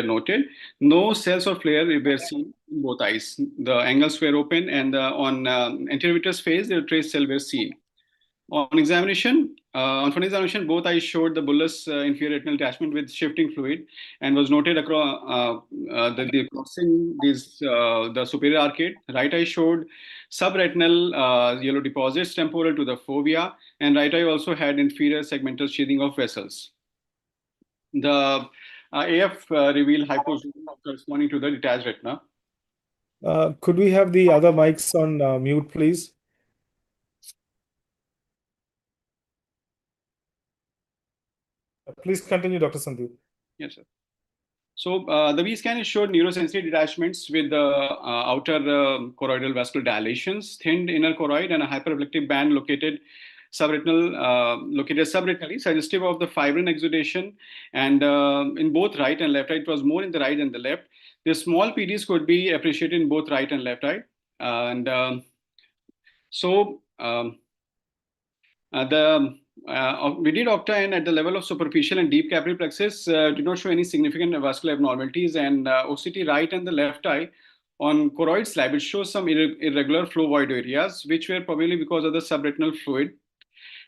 noted. No cells or flare were seen in both eyes. The angles were open, and on anterior vitreous phase, the trace cell were seen. On front examination, both eyes showed the bullous inferior retinal detachment with shifting fluid, and was noted across crossing the superior arcade. Right eye showed subretinal yellow deposits temporal to the fovea, and right eye also had inferior segmental sheathing of vessels. The AF revealed hypozoom corresponding to the detached retina. Could we have the other mics on mute, please? Please continue, Dr. Sandeep. Yes, sir. So the V-scan showed neurosensitive detachments with the outer choroidal vascular dilations, thinned inner choroid, and a hyperreflective band located located subretinally, suggestive of the fibrin exudation, and in both right and left eye. It was more in the right than the left. The small PDs could be appreciated in both right and left eye. And so the VD Octa N at the level of superficial and deep capillary plexus did not show any significant vascular abnormalities, and OCT right and the left eye on choroid slab, it shows some irregular flow void areas, which were probably because of the subretinal fluid.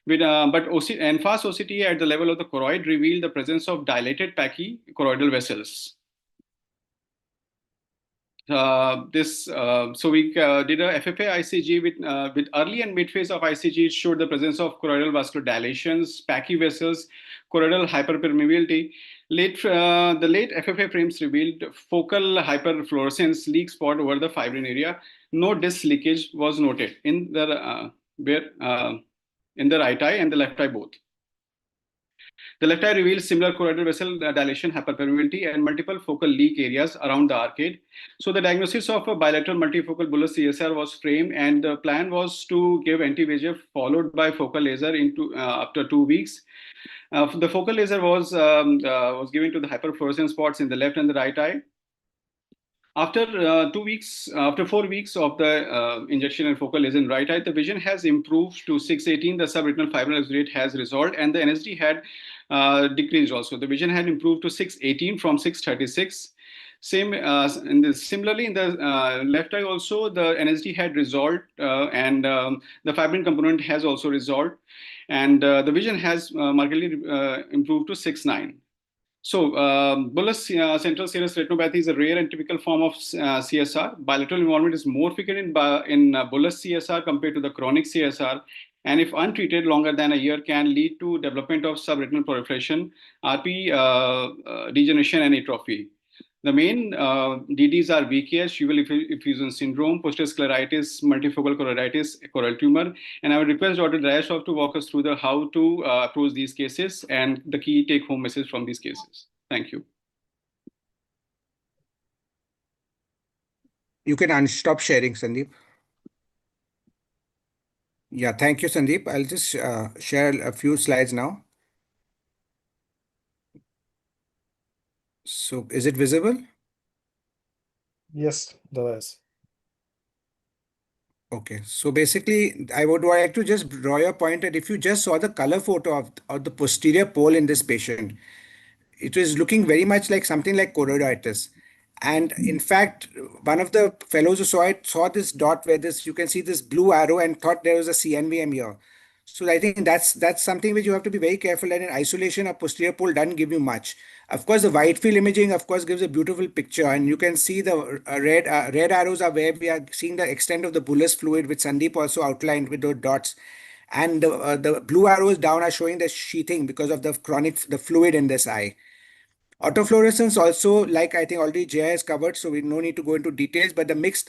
But fast OCT at the level of the choroid revealed the presence of dilated pachychoroidal vessels. So we did a FFA ICG with early and mid phase of ICG. It showed the presence of choroidal vascular dilations, pachy vessels, choroidal hyperpermeability. The late FFA frames revealed focal hyperfluorescence leak spot over the fibrin area. No disc leakage was noted in the right eye and the left eye both. The left eye reveals similar choroidal vessel dilation, hyperpermeability, and multiple focal leak areas around the arcade. So the diagnosis of a bilateral multifocal bullous CSR was framed, and the plan was to give anti-VEGF followed by focal laser after 2 weeks. The focal laser was given to the hyperfluorescent spots in the left and the right eye. After 4 weeks of the injection and focal laser in right eye, the vision has improved to 618. The subretinal fibrinal exudate has resolved, and the NSD had decreased also. The vision had improved to 618 from 636. Similarly, in the left eye also, the NSD had resolved, and the fibrin component has also resolved, and the vision has markedly improved to 6.9. So, bullous central serous retinopathy is a rare and typical form of CSR. Bilateral involvement is more frequent in bullous CSR compared to the chronic CSR, and if untreated longer than a year, can lead to development of subretinal proliferation, RP degeneration, and atrophy. The main DDs are VKH, uveal effusion syndrome, posterior scleritis, multifocal choroiditis, choroidal tumor. And I would request Dr. Drayashov to walk us through how to approach these cases and the key take-home message from these cases. Thank you. You can stop sharing, Sandeep. Yeah, thank you, Sandeep. I'll just share a few slides now. So is it visible? Yes, there is. Okay, so basically, I would like to just draw your point that if you just saw the color photo of the posterior pole in this patient, it was looking very much like something like choroiditis. And in fact, one of the fellows who saw it saw this dot where you can see this blue arrow and thought there was a CNVM here. So I think that's something which you have to be very careful that in isolation, a posterior pole doesn't give you much. Of course, the wide field imaging, of course, gives a beautiful picture, and you can see the red arrows are where we are seeing the extent of the bullous fluid, which Sandeep also outlined with those dots. And the blue arrows down are showing the sheathing because of the fluid in this eye. Autofluorescence also, like I think already Jay has covered, so we no need to go into details, but the mixed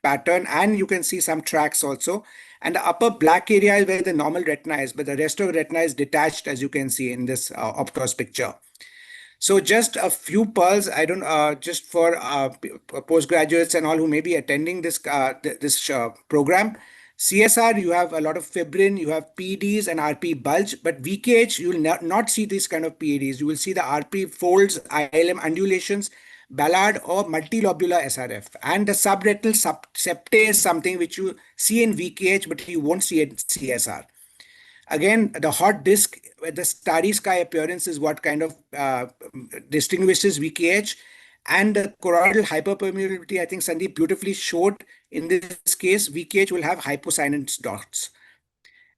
pattern, and you can see some tracks also. And the upper black area is where the normal retina is, but the rest of the retina is detached, as you can see in this Optos picture. So just a few pearls, I don't just for postgraduates and all who may be attending this program. CSR, you have a lot of fibrin, you have PDs and RP bulge, but VKH, you will not see these kind of PDs. You will see the RP folds, ILM undulations, Ballard or multilobular SRF. And the subretinal septae is something which you see in VKH, but you won't see it in CSR. Again, the hot disk, the starry sky appearance is what kind of distinguishes VKH. And the choroidal hyperpermeability, I think Sandeep beautifully showed in this case, VKH will have hypocyanins dots.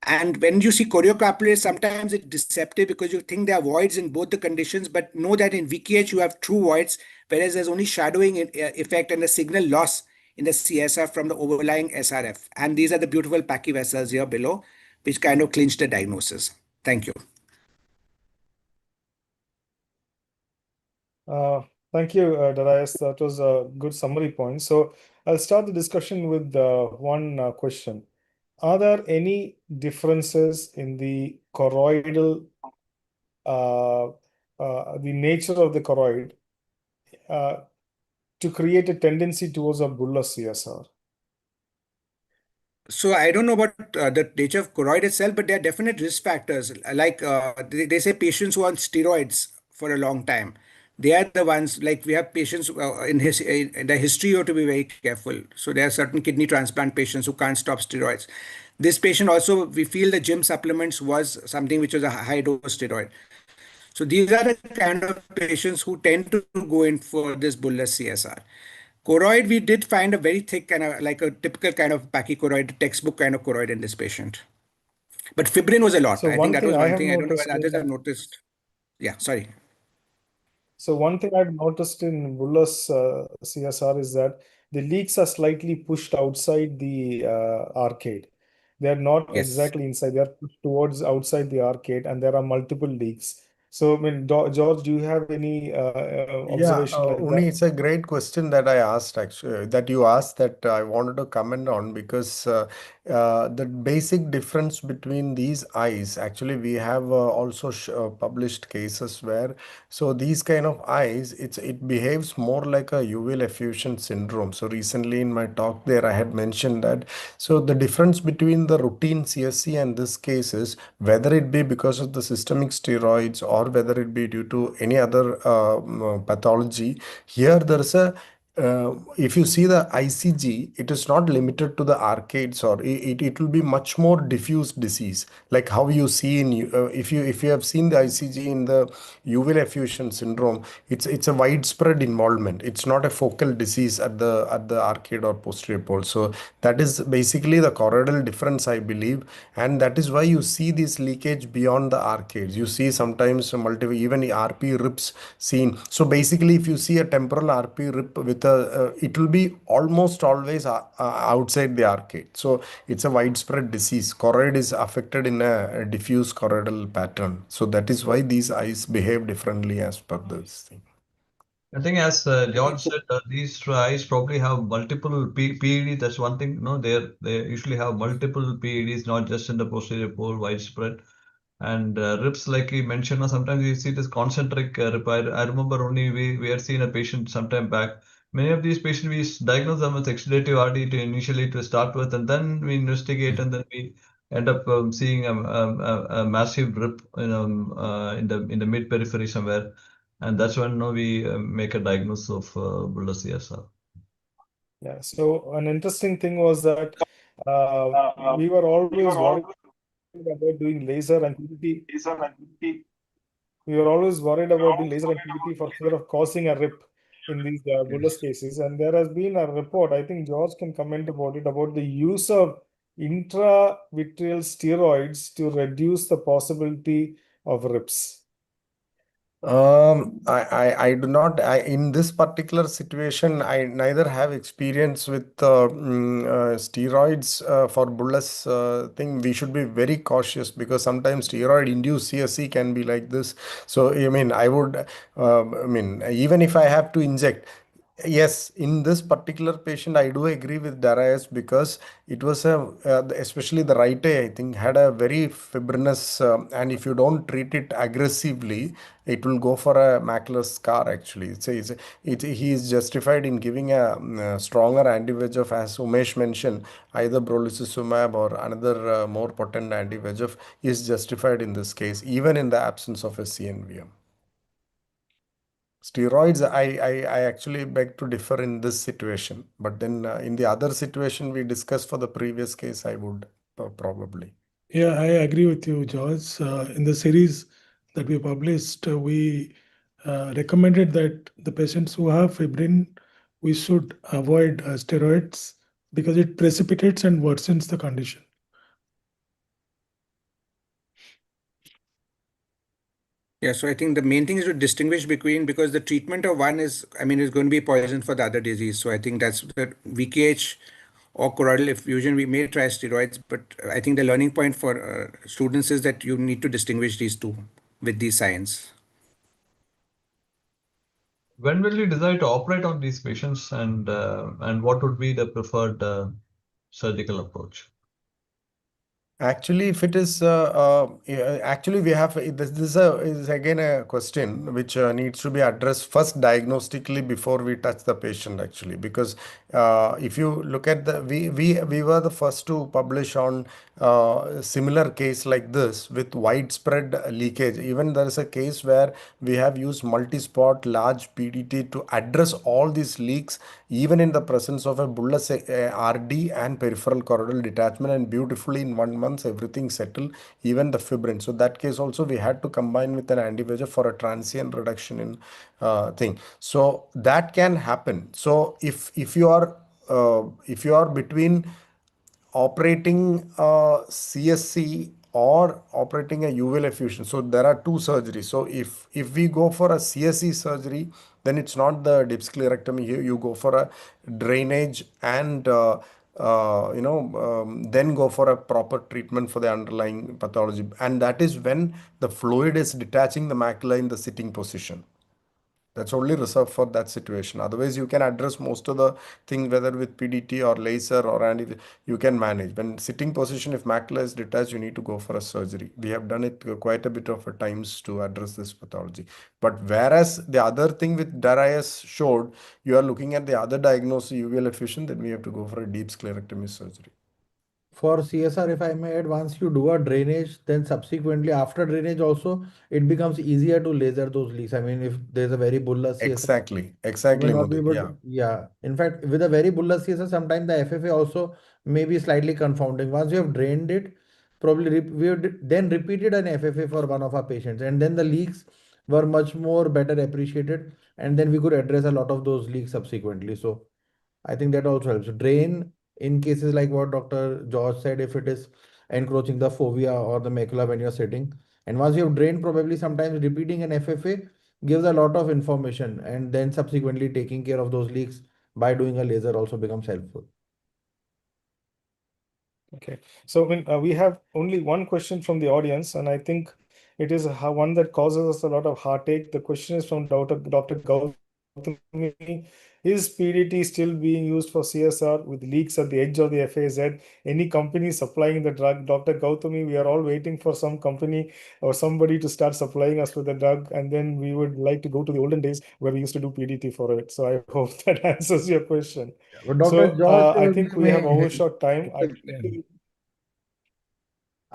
And when you see choriocapillaries, sometimes it's deceptive because you think there are voids in both the conditions, but know that in VKH you have true voids, whereas there's only shadowing effect and a signal loss in the CSR from the overlying SRF. And these are the beautiful pachy vessels here below, which kind of clinch the diagnosis. Thank you. Thank you, Darius. That was a good summary point. So I'll start the discussion with one question. Are there any differences in the choroidal, the nature of the choroid to create a tendency towards a bullous CSR? So I don't know about the nature of choroid itself, but there are definite risk factors. Like they say patients who are on steroids for a long time, they are the ones, like we have patients in the history, you have to be very careful. So there are certain kidney transplant patients who can't stop steroids. This patient also, we feel the gym supplements was something which was a high dose steroid. So these are the kind of patients who tend to go in for this bullous CSR. Choroid, we did find a very thick kind of like a typical kind of pachychoroid, textbook kind of choroid in this patient. But fibrin was a lot. So I think one that thing was I one have thing. I don't know noticed whether others have in noticed. Yeah, sorry. So one thing I've noticed in bullous CSR is that the leaks are slightly pushed outside the arcade. They are not Yes. exactly inside. They are pushed towards outside the arcade, and there are multiple leaks. So, I mean, George, do you have any Yeah, observation like Uni, that? it's a great question that I asked actually, that you asked that I wanted to comment on because the basic difference between these eyes, actually, we have also published cases where, so these kind of eyes, it behaves more like a uveal effusion syndrome. So recently in my talk there, I had mentioned that. So the difference between the routine CSC and this case is whether it be because of the systemic steroids or whether it be due to any other pathology. Here there is a if you see the ICG, it is not limited to the arcades, or it will be much more diffuse disease, like how you see in if you have seen the ICG in the uveal effusion syndrome, it's a widespread involvement. It's not a focal disease at the arcade or posterior pole. So that is basically the choroidal difference, I believe, and that is why you see this leakage beyond the arcades. You see sometimes multiple even RP rips seen. So basically, if you see a temporal RP rip with a, it will be almost always outside the arcade. So it's a widespread disease. Choroid is affected in a diffuse choroidal pattern. So that is why these eyes behave differently as per this thing. I think as I think George said, these eyes probably have multiple PED. That's one thing. No, they usually have multiple PEDs, not just in the posterior pole, widespread. And rips, like he mentioned, sometimes we see this concentric rip. I remember only we had seen a patient sometime back. Many of these patients, we diagnose them with exudative RD to initially to start with, and then we investigate, and then we end up seeing a massive rip in the mid periphery somewhere, and that's when we make a diagnosis of bullous CSR. Yeah. So an interesting thing was that we were always worried about doing laser and PDT. We were always worried about doing laser and PDT for fear of causing a rip in these bullous cases. And there has been a report, I think George can comment about it, about the use of intravitreal steroids to reduce the possibility of rips. I do not, in this particular situation, I neither have experience with steroids for bullous thing. We should be very cautious because sometimes steroid induced CSC can be like this. So, I mean, I mean, even if I have to inject, yes, in this particular patient, I do agree with Darius because it was especially the right eye, I think, had a very fibrinous, and if you don't treat it aggressively, it will go for a macular scar actually. He is justified in giving a stronger anti-VEGF, as Umesh mentioned, either brolucizumab or another more potent anti-VEGF is justified in this case, even in the absence of a CNVM. Steroids, I actually beg to differ in this situation, but then in the other situation we discussed for the previous case, I would probably. Yeah, I agree with you, George. In the series that we published, we recommended that the patients who have fibrin, we should avoid steroids because it precipitates and worsens the condition. Yeah, so I think the main thing is to distinguish between, because the treatment of one is, I mean, is going to be poison for the other disease. So I think that's the VKH or choroidal effusion. We may try steroids, but I think the learning point for students is that you need to distinguish these two with these signs. When will you decide to operate on these patients, and what would be the preferred surgical approach? Actually, if it is, yeah, actually we have is again a question which needs to be addressed first diagnostically before we touch the patient actually, because if you look at the we were the first to publish on similar case like this with widespread leakage. Even there is a case where we have used multi-spot large PDT to address all these leaks even in the presence of a bullous RD and peripheral choroidal detachment, and beautifully in 1 month everything settled, even the fibrin. So that case also we had to combine with an anti-VEGF for a transient reduction in thing. So that can happen. So if you are between operating a CSC or operating a uveal effusion. So there are two surgeries. So if we go for a CSC surgery, then it's not the dip sclerectomy. Here you go for a drainage and then go for a proper treatment for the underlying pathology. And that is when the fluid is detaching the macula in the sitting position. That's only reserved for that situation. Otherwise, you can address most of the things, whether with PDT or laser or any, you can manage. When sitting position, if macula is detached, you need to go for a surgery. We have done it quite a bit of times to address this pathology. But whereas the other thing with Darius showed, you are looking at the other diagnosis, uveal effusion, then we have to go for a deep sclerectomy surgery. For CSR, if I may add, once you do a drainage, then subsequently after drainage also, it becomes easier to laser those leaks. I mean, if there's a very bullous CSR, Exactly, you will not be Madhu. able Yeah. to, yeah. In fact, with a very bullous CSR, sometimes the FFA also may be slightly confounding. Once you have drained it, probably we have then repeated an FFA for one of our patients, and then the leaks were much more better appreciated, and then we could address a lot of those leaks subsequently. So I think that also helps. Drain in cases like what Dr. George said, if it is encroaching the fovea or the macula when you're sitting. And once you have drained, probably sometimes repeating an FFA gives a lot of information, and then subsequently taking care of those leaks by doing a laser also becomes helpful. Okay, so when we have only one question from the audience, and I think it is one that causes us a lot of heartache. The question is from Dr. Gautami. Is PDT still being used for CSR with leaks at the edge of the FAZ? Any company supplying the drug? Dr. Gautami, we are all waiting for some company or somebody to start supplying us with the drug, and then we would like to go to the olden days where we used to do PDT for it. So I hope that answers your question. But Dr. So George, I think we have may, overshot time.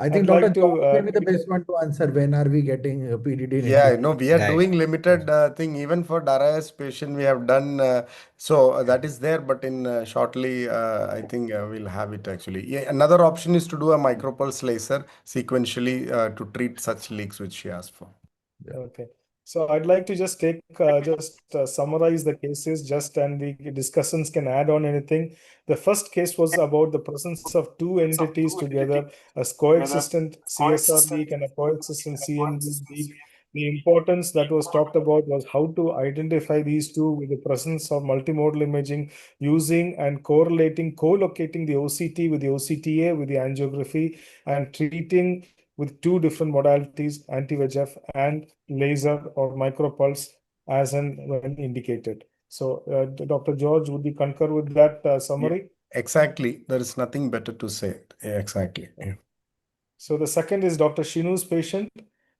I think I'd Dr. like George may to be the best one to answer. When are we getting PDT in Yeah, India? no, we are Right. doing limited thing even for Darius patient. We have done that is there, but in shortly, I think we'll have it actually. Yeah, another option is to do a micropulse laser sequentially to treat such leaks which she asked for. Okay. So I'd like to just summarize the cases and the discussions can add on anything. The first case was about the presence of two entities together, a coexistent CSR leak and a coexistent CNV leak. The importance that was talked about was how to identify these two with the presence of multimodal imaging using and co-locating the OCT with the OCTA with the angiography and treating with two different modalities, anti-VEGF and laser or micropulse as and when indicated. So, Dr. George, would you concur with that summary? Exactly. There is nothing better to say. Yeah, exactly. Yeah. So the second is Dr. Shinu's patient.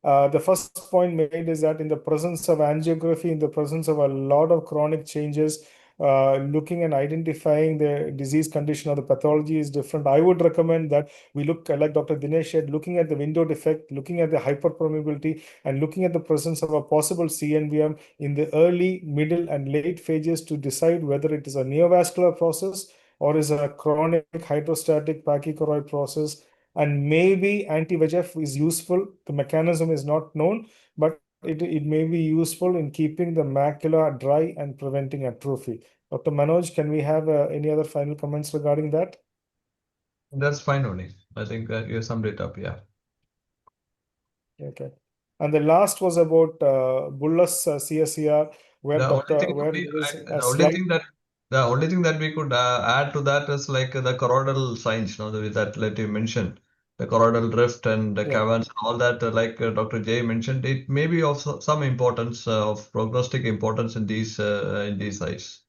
The first point made is that in the presence of angiography, in the presence of a lot of chronic changes, looking and identifying the disease condition or the pathology is different. I would recommend that we look, like Dr. Dinesh said, looking at the window defect, looking at the hyperpermeability, and looking at the presence of a possible CNVM in the early, middle, and late phases to decide whether it is a neovascular process or is a chronic hydrostatic pachychoroid process. And maybe anti-VEGF is useful. The mechanism is not known, but it may be useful in keeping the macula dry and preventing atrophy. Dr. Manoj, can we have any other final comments regarding that? That's fine only. I think you summed it up. Yeah. Okay. And the last was about bullous CSCR, where The only thing where only, there is I, a slight. the only thing that we could add to that is like the choroidal signs, that you mentioned, the choroidal rift and the caverns and all that, like Dr. J mentioned, it may be of some importance, of prognostic importance in these eyes.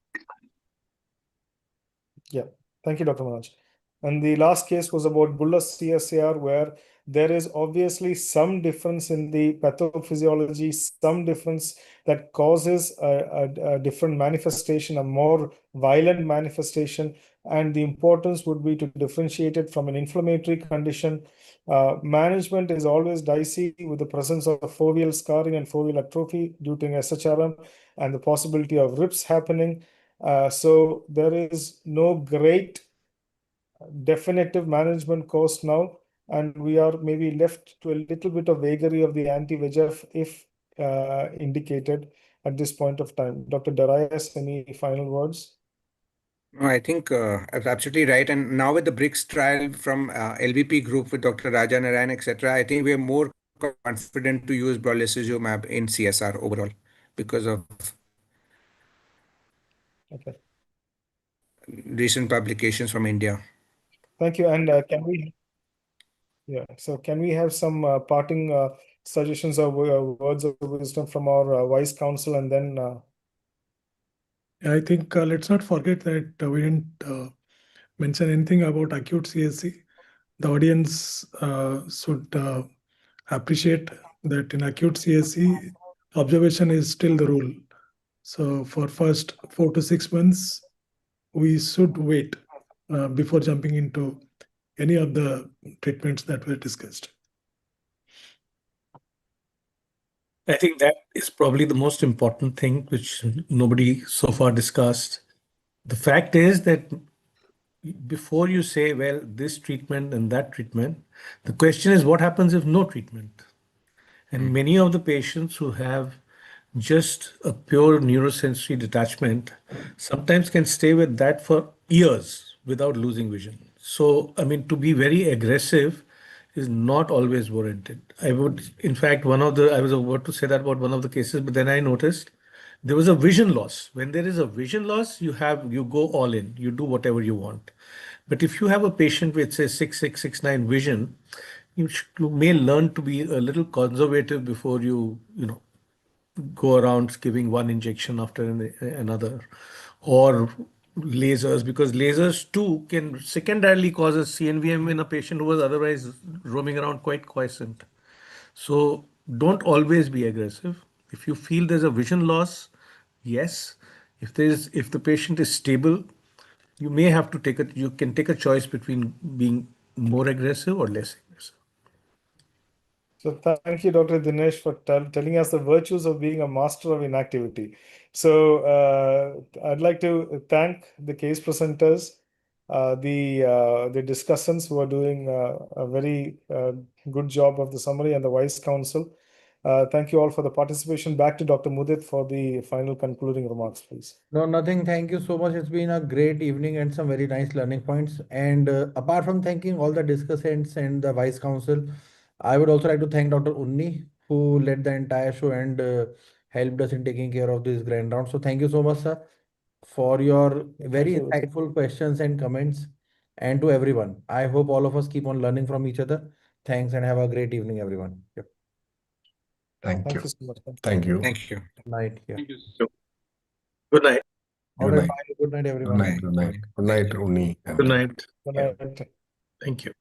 Yeah. Thank you, Dr. Manoj. And the last case was about bullous CSAR, where there is obviously some difference in the pathophysiology, some difference that causes a different manifestation, a more violent manifestation. And the importance would be to differentiate it from an inflammatory condition. Management is always dicey with the presence of foveal scarring and foveal atrophy due to SHRM and the possibility of rips happening. So there is no great definitive management course now, and we are maybe left to a little bit of vagary of the anti-VEGF if indicated at this point of time. Dr. Darius, any final words? No, I think absolutely right. And now with the BRICS trial from LVP group with Dr. Raja Narayan, etc., I think we are more confident to use brolucizumab in CSR overall because of Okay. recent publications from India. Thank you. And can we have some parting suggestions or words of wisdom from our Vice Counsel, and then I think let's not forget that we didn't mention anything about acute CSC. The audience should appreciate that in acute CSC, observation is still the rule. So for first 4 to 6 months, we should wait before jumping into any of the treatments that were discussed. I think that is probably the most important thing, which nobody so far discussed. The fact is that before you say, well, this treatment and that treatment, the question is what happens if no treatment? And many of the patients who have just a pure neurosensory detachment sometimes can stay with that for years without losing vision. So, I mean, to be very aggressive is not always warranted. I would, in fact, I was about to say that about one of the cases, but then I noticed there was a vision loss. When there is a vision loss, you go all in, you do whatever you want. But if you have a patient with, say, 6.6, 6.9 vision, you may learn to be a little conservative before you go around giving one injection after another, or lasers, because lasers too can secondarily cause a CNVM in a patient who was otherwise roaming around quite quiescent. So don't always be aggressive. If you feel there's a vision loss, yes. If the patient is stable, you can take a choice between being more aggressive or less aggressive. So thank you, Dr. Dinesh, for telling us the virtues of being a master of inactivity. So I'd like to thank the case presenters, the discussants who are doing a very good job of the summary, and the Vice Counsel. Thank you all for the participation. Back to Dr. Mudit for the final concluding remarks, please. No, nothing. Thank you so much. It's been a great evening and some very nice learning points. And apart from thanking all the discussants and the Vice Counsel, I would also like to thank Dr. Unni, who led the entire show and helped us in taking care of this grand round. So thank you so much, sir, for your very you. insightful questions and comments. And to everyone, I hope all of us keep on learning from each other. Thanks and have a great evening, everyone. Yep. Thank Thank you. you so much. Thank you. Thank you. Good night. Yeah. Thank you. Good night. All Good right, night. fine. Good night, Good everyone. night. Good night. Good night, Uni. Good night. Good Yeah. night. Thank you.